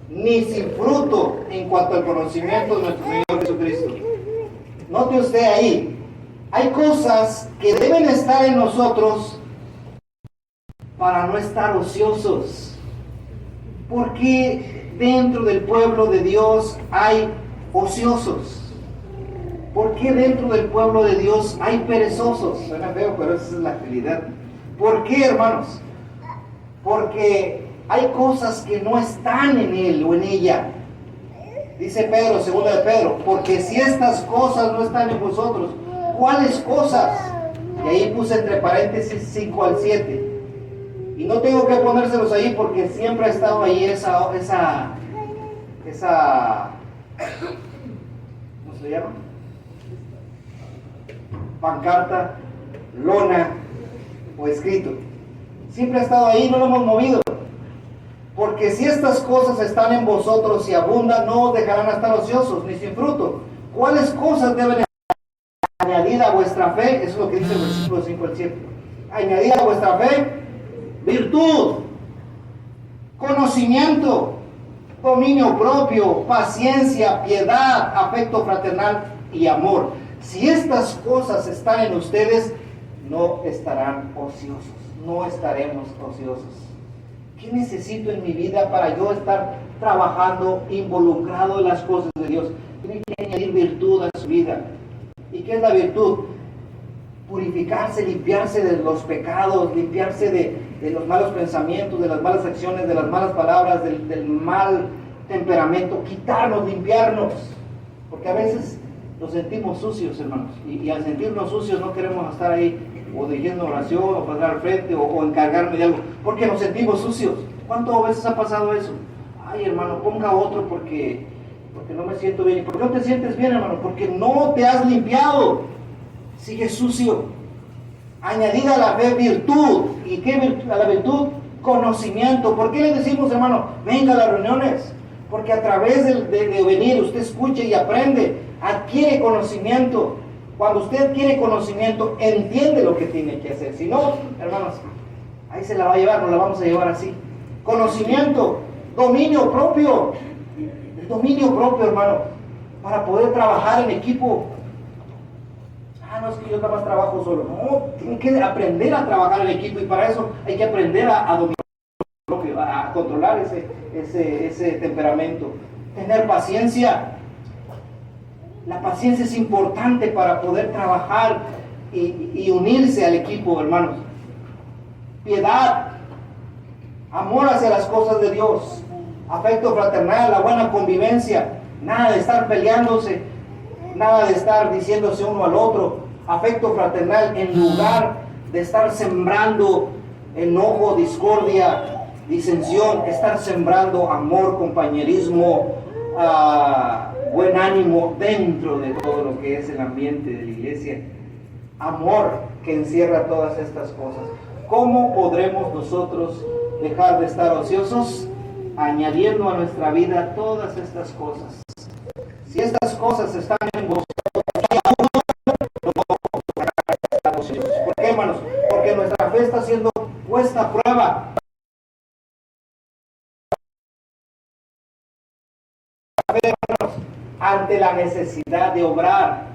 ni sin fruto en cuanto al conocimiento de nuestro Señor Jesucristo. Note usted ahí, hay cosas que deben estar en nosotros para no estar ociosos. Porque dentro del pueblo de Dios hay ociosos. ¿Por qué dentro del pueblo de Dios hay perezosos? Suena feo, pero esa es la realidad. ¿Por qué, hermanos? Porque hay cosas que no están en él o en ella. Dice Pedro, 2 de Pedro, porque si estas cosas no están en vosotros, ¿cuáles cosas? Y ahí puse entre paréntesis 5 al 7. Y no tengo que ponérselos ahí porque siempre ha estado ahí esa ¿cómo se llama? Pancarta, lona o escrito. Siempre ha estado ahí, no lo hemos movido. Porque si estas cosas están en vosotros y abundan, no os dejarán estar ociosos ni sin fruto. ¿Cuáles cosas deben añadir a vuestra fe? Eso es lo que dice el versículo 5 al 7. Añadir a vuestra fe virtud, conocimiento, dominio propio, paciencia, piedad, afecto fraternal y amor. Si estas cosas están en ustedes, no estarán ociosos, no estaremos ociosos. ¿Qué necesito en mi vida para yo estar trabajando, involucrado en las cosas de Dios? Tiene que añadir virtud a su vida. ¿Y qué es la virtud? Purificarse, limpiarse de los pecados, limpiarse de los malos pensamientos, de las malas acciones, de las malas palabras, del mal temperamento, quitarnos, limpiarnos. Porque a veces nos sentimos sucios, hermanos. Y al sentirnos sucios no queremos estar ahí o dirigiendo oración, o pasar al frente, o encargarme de algo, porque nos sentimos sucios. ¿Cuántas veces ha pasado eso? Ay, hermano, ponga otro porque no me siento bien. ¿Y por qué no te sientes bien, hermano? Porque no te has limpiado. Sigues sucio. Añadida a la fe virtud. ¿Y qué virtud? A la virtud, conocimiento. ¿Por qué le decimos, hermano, venga a las reuniones? Porque a través de venir usted escucha y aprende, adquiere conocimiento. Cuando usted adquiere conocimiento, entiende lo que tiene que hacer. Si no, hermanos, ahí se la va a llevar, nos la vamos a llevar así. Conocimiento, dominio propio. El dominio propio, hermano, para poder trabajar en equipo. No, es que yo nada más trabajo solo. No, tiene que aprender a trabajar en equipo y para eso hay que aprender a dominar propio, a controlar ese temperamento. Tener paciencia. La paciencia es importante para poder trabajar y unirse al equipo, hermanos. Piedad, amor hacia las cosas de Dios, afecto fraternal, la buena convivencia, nada de estar peleándose, nada de estar diciéndose uno al otro, afecto fraternal en lugar de estar sembrando enojo, discordia, disensión, estar sembrando amor, compañerismo, buen ánimo dentro de todo lo que es el ambiente de la iglesia. amor que encierra todas estas cosas. ¿Cómo podremos nosotros dejar de estar ociosos? Añadiendo a nuestra vida todas estas cosas. Si estas cosas están en vosotros, no podemos dejar de estar ociosos. ¿Por qué, hermanos? Porque nuestra fe está siendo puesta a prueba. Hermanos, ante la necesidad de obrar.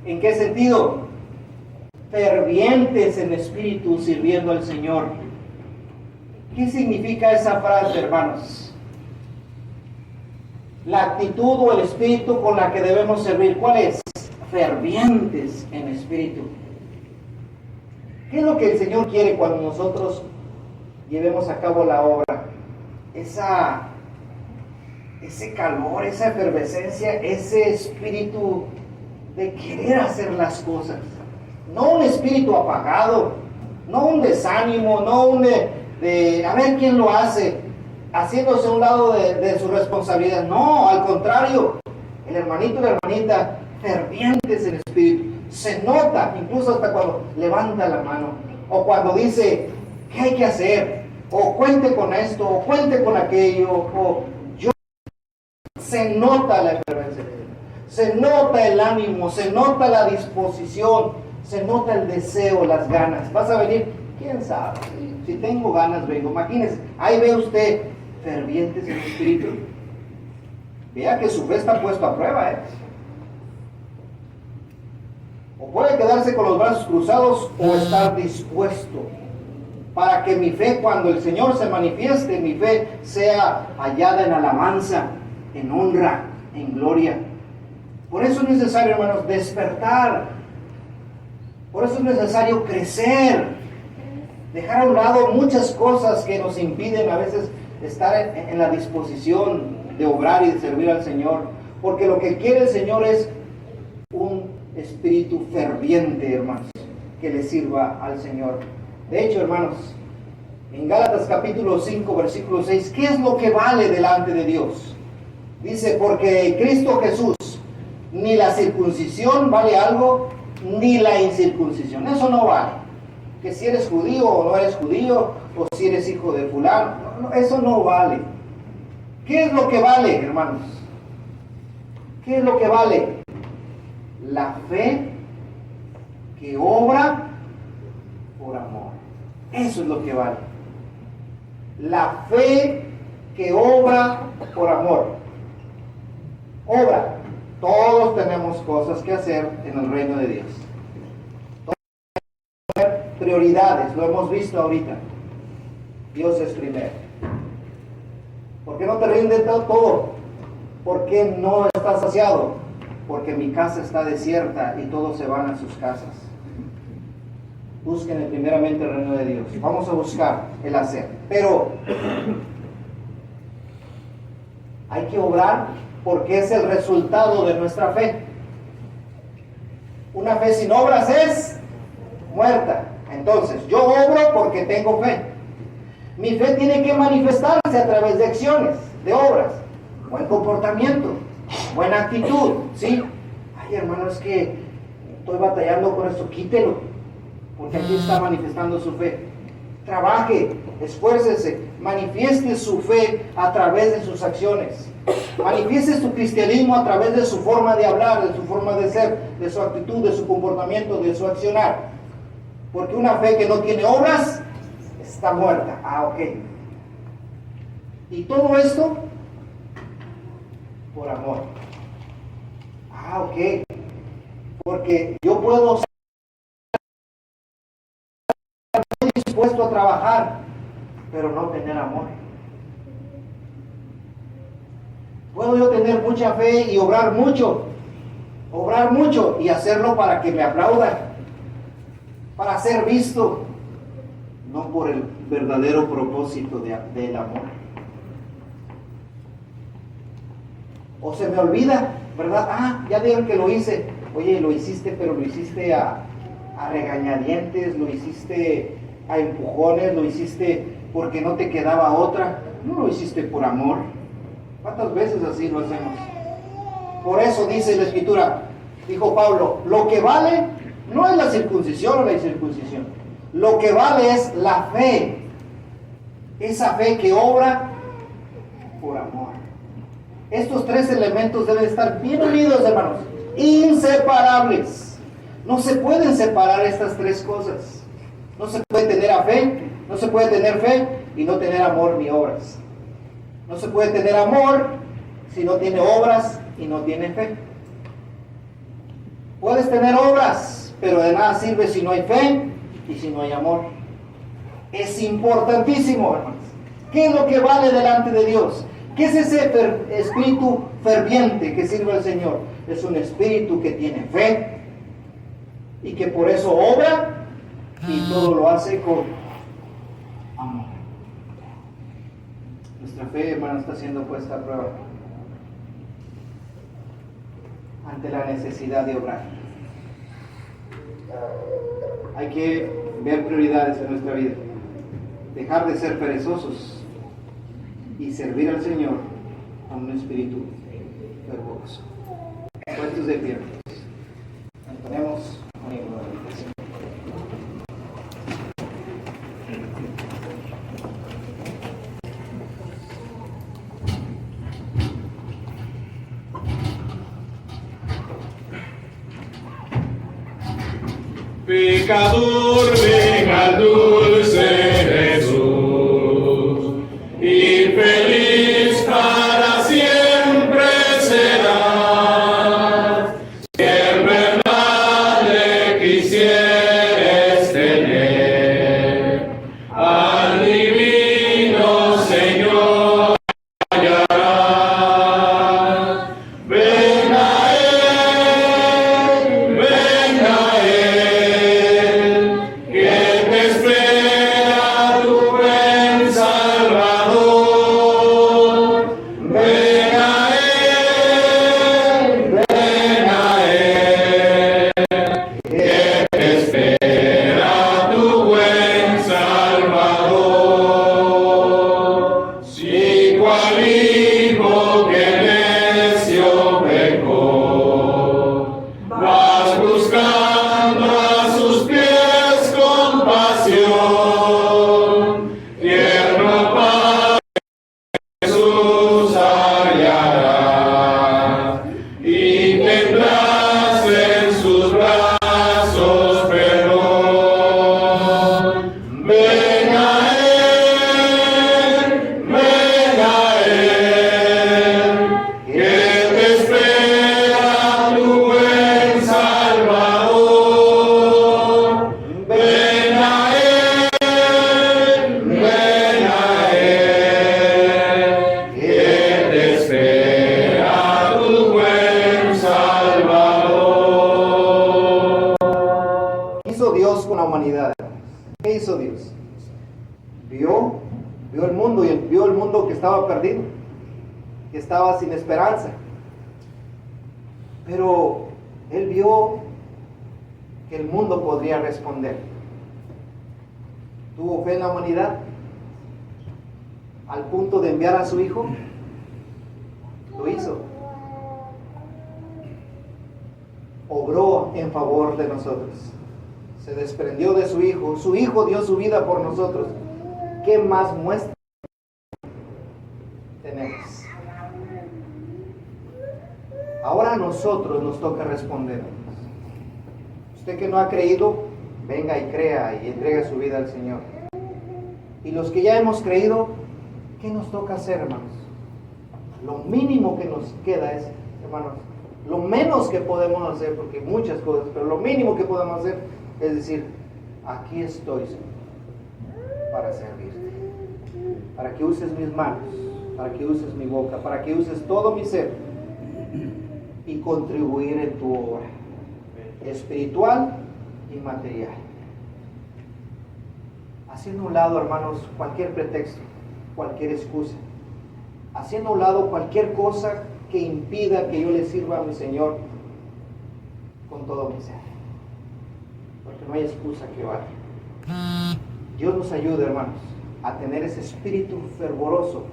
¿En qué sentido? Fervientes en espíritu, sirviendo al Señor. ¿Qué significa esa frase, hermanos? La actitud o el espíritu con la que debemos servir. ¿Cuál es? Fervientes en espíritu. ¿Qué es lo que el Señor quiere cuando nosotros llevemos a cabo la obra? Ese calor, esa efervescencia, ese espíritu de querer hacer las cosas. No un espíritu apagado, no un desánimo, no un de a ver quién lo hace, haciéndose a un lado de su responsabilidad. No, al contrario, el hermanito y la hermanita fervientes en espíritu. Se nota, incluso hasta cuando levanta la mano, o cuando dice, ¿qué hay que hacer? O cuente con esto, o cuente con aquello, o yo. Se nota la efervescencia, se nota el ánimo, se nota la disposición, se nota el deseo, las ganas. ¿Vas a venir? ¿Quién sabe? Si tengo ganas, vengo. Imagínese, ahí ve usted fervientes en espíritu. Vea que su fe está puesta a prueba, ¿eh? O puede quedarse con los brazos cruzados o estar dispuesto para que mi fe, cuando el Señor se manifieste, mi fe sea hallada en alabanza, en honra, en gloria. Por eso es necesario, hermanos, despertar. Por eso es necesario crecer. Dejar a un lado muchas cosas que nos impiden a veces estar en la disposición de obrar y de servir al Señor. Porque lo que quiere el Señor es un espíritu ferviente, hermanos, que le sirva al Señor. De hecho, hermanos, en Gálatas capítulo 5, versículo 6, ¿qué es lo que vale delante de Dios? Dice, porque en Cristo Jesús ni la circuncisión vale algo, ni la incircuncisión. Eso no vale. Que si eres judío o no eres judío, o si eres hijo de fulano, eso no vale. ¿Qué es lo que vale, hermanos? ¿Qué es lo que vale? La fe que obra por amor. Eso es lo que vale. La fe que obra por amor. Obra. Todos tenemos cosas que hacer en el reino de Dios. Todos tenemos prioridades, lo hemos visto ahorita. Dios es primero. ¿Por qué no te rinde todo? ¿Por qué no estás saciado? Porque mi casa está desierta y todos se van a sus casas. Busquen primeramente el reino de Dios. Vamos a buscar el hacer. Pero hay que obrar porque es el resultado de nuestra fe. Una fe sin obras es muerta. Entonces, yo obro porque tengo fe. Mi fe tiene que manifestarse a través de acciones, de obras. Buen comportamiento, buena actitud, ¿sí? Ay, hermano, es que estoy batallando con esto, quítelo, porque aquí está manifestando su fe. Trabaje, esfuércese, manifieste su fe a través de sus acciones. Manifieste su cristianismo a través de su forma de hablar, de su forma de ser, de su actitud, de su comportamiento, de su accionar. Porque una fe que no tiene obras está muerta. Ah, ok. Y todo esto por amor. Ah, ok. Porque yo puedo estar dispuesto a trabajar, pero no tener amor. Puedo yo tener mucha fe y obrar mucho y hacerlo para que me aplaudan, para ser visto, no por el verdadero propósito del amor. O se me olvida, ¿verdad? Ah, ya digan que lo hice. Oye, lo hiciste, pero lo hiciste a regañadientes, lo hiciste a empujones, lo hiciste porque no te quedaba otra. No lo hiciste por amor. ¿Cuántas veces así lo hacemos? Por eso dice la Escritura, dijo Pablo, lo que vale, No es la circuncisión o la incircuncisión. Lo que vale es la fe. Esa fe que obra por amor. Estos tres elementos deben estar bien unidos, hermanos. Inseparables. No se pueden separar estas tres cosas. No se puede tener fe, no se puede tener fe y no tener amor ni obras. No se puede tener amor si no tiene obras y no tiene fe. Puedes tener obras, pero de nada sirve si no hay fe y si no hay amor. Es importantísimo, hermanos. ¿Qué es lo que vale delante de Dios? ¿Qué es ese espíritu ferviente que sirve al Señor? Es un espíritu que tiene fe y que por eso obra y todo lo hace con amor. Nuestra fe, hermano, está siendo puesta a prueba ante la necesidad de obrar. Hay que ver prioridades en nuestra vida, dejar de ser perezosos y servir al Señor con un espíritu fervoroso. Puestos de pie, nos ponemos con el Pecador, venga al dulce Jesús, y feliz para siempre serás, si en verdad le quisieres tener, al divino Señor hallarás. Ven a Él, ven a Él, que te espera tu buen Salvador. Ven a Él, que te espera tu buen Salvador. Si cual hijo que necio pecó, vas buscando a sus pies compasión, tierno Padre Jesús hallarás, y tendrás en sus brazos perdón. Ven a Él, que te espera tu buen Salvador. Ven a Él, que te espera tu buen Salvador. ¿Qué hizo Dios con la humanidad? ¿Qué hizo Dios? Vio el mundo y vio el mundo que estaba perdido, que estaba sin esperanza. Pero Él vio que el mundo podría responder. ¿Tuvo fe en la humanidad? Al punto de enviar a su Hijo. Lo hizo. Obró en favor de nosotros. Se desprendió de su Hijo. Su Hijo dio su vida por nosotros. ¿Qué más muestra tenemos? Ahora a nosotros nos toca responder. Usted que no ha creído, venga y crea y entregue su vida al Señor. Y los que ya hemos creído, ¿qué nos toca hacer, hermanos? Lo mínimo que nos queda es, hermanos, lo menos que podemos hacer, porque hay muchas cosas, pero lo mínimo que podemos hacer es decir, aquí estoy, Señor, para servirte, para que uses mis manos, para que uses mi boca, para que uses todo mi ser y contribuir en tu obra espiritual y material. Haciendo a un lado, hermanos, cualquier pretexto, cualquier excusa, haciendo a un lado cualquier cosa que impida que yo le sirva a mi Señor con todo mi ser, porque no hay excusa que valga. Dios nos ayude, hermanos, a tener ese espíritu fervoroso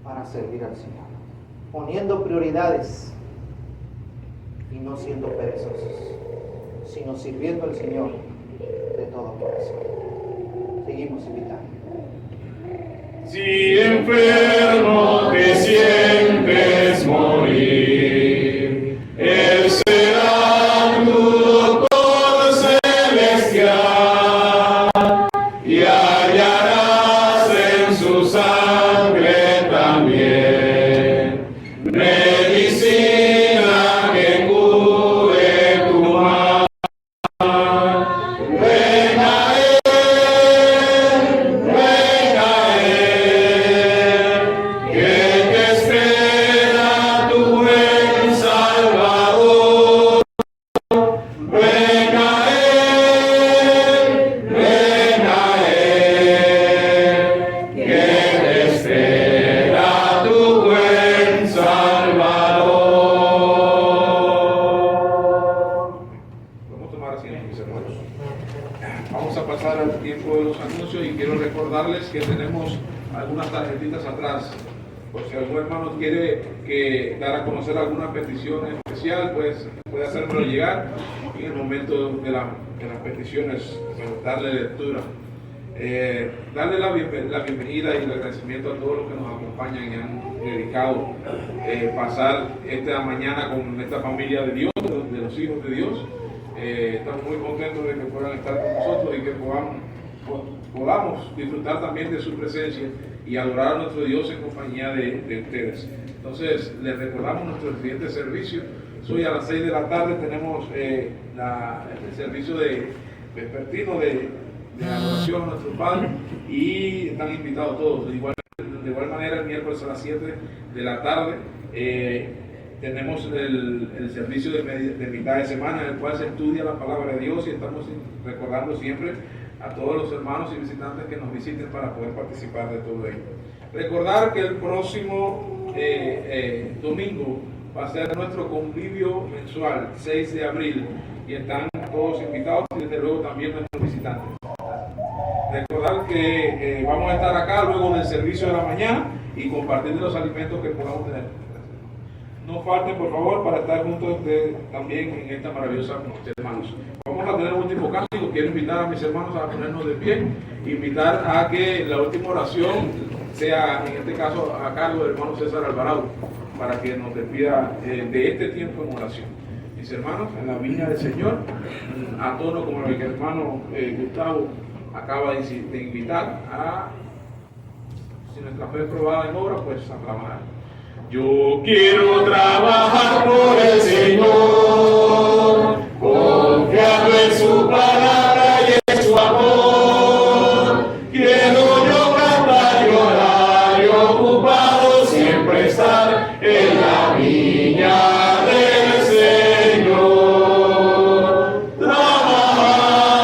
para servir al Señor, poniendo prioridades y no siendo perezosos, sino sino sirviendo al Señor de todo corazón. Seguimos invitando. Si enfermo te sientes morir, Él será tu doctor celestial y hallarás en su sangre también medicina que cure tu mal. Ven a que te espera tu buen Salvador. Ven a que te espera tu buen Salvador. Vamos a tomar asiento, mis hermanos. Vamos a pasar al tiempo de los anuncios y quiero recordarles que tenemos algunas tarjetitas atrás. Por si algún hermano quiere dar a conocer alguna petición especial, pues puede hacérmelo llegar y en el momento de las peticiones, pues, darle lectura. Darle la bienvenida y el agradecimiento a todos los que nos acompañan y han dedicado pasar esta mañana con esta familia de Dios, de los hijos de Dios. Estamos muy contentos de que puedan estar con nosotros y que podamos disfrutar también de su presencia y adorar a nuestro Dios en compañía de ustedes. Entonces, les recordamos nuestro siguiente servicio. Hoy a las 6 de la tarde tenemos el servicio vespertino de adoración a nuestro Padre y están invitados todos. De igual manera, el miércoles a las 7 de la tarde tenemos el servicio de mitad de semana, en el cual se estudia la palabra de Dios y estamos recordando siempre a todos los hermanos y visitantes que nos visiten para poder participar de todo ello. Recordar que el próximo domingo va a ser nuestro convivio mensual, 6 de abril, y están todos invitados y desde luego también nuestros visitantes. Recordar que vamos a estar acá luego del servicio de la mañana y compartir los alimentos que podamos tener. No falten, por favor, para estar juntos también en esta maravillosa noche, hermanos. Vamos a tener un último cántico. Quiero invitar a mis hermanos a ponernos de pie, invitar a que la última oración sea, en este caso, a cargo del hermano César Alvarado, para que nos despida de este tiempo en oración. Mis hermanos, en la viña del Señor, a tono como el que el hermano Gustavo acaba de invitar a, si nuestra fe es probada en obra, pues a trabajar. Yo quiero trabajar por el Señor, confiando en su palabra y en su amor. Quiero yo cantar y orar y ocupado siempre estar en la viña del Señor. Trabajar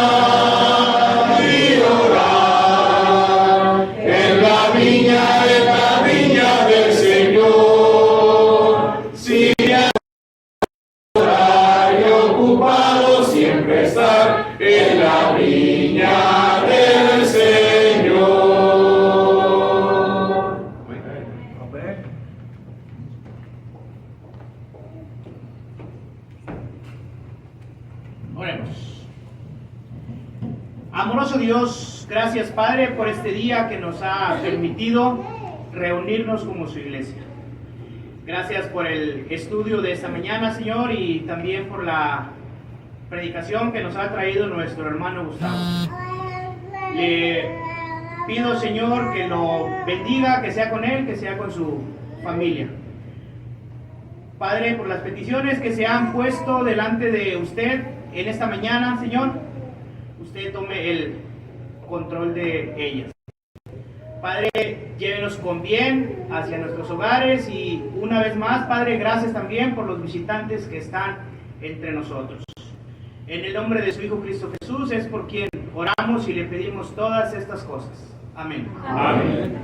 y orar en la viña del Señor. Siempre estar en la viña del Señor. Oremos. Amoroso Dios, gracias Padre por este día que nos ha permitido reunirnos como su iglesia. Gracias por el estudio de esta mañana, Señor, y también por la predicación que nos ha traído nuestro hermano Gustavo. Le pido, Señor, que lo bendiga, que sea con él, que sea con su familia. Padre, por las peticiones que se han puesto delante de usted en esta mañana, Señor, usted tome el control de ellas. Padre, llévenos con bien hacia nuestros hogares y una vez más, Padre, gracias también por los visitantes que están entre nosotros. En el nombre de su Hijo Cristo Jesús es por quien oramos y le pedimos todas estas cosas. Amén. Amén.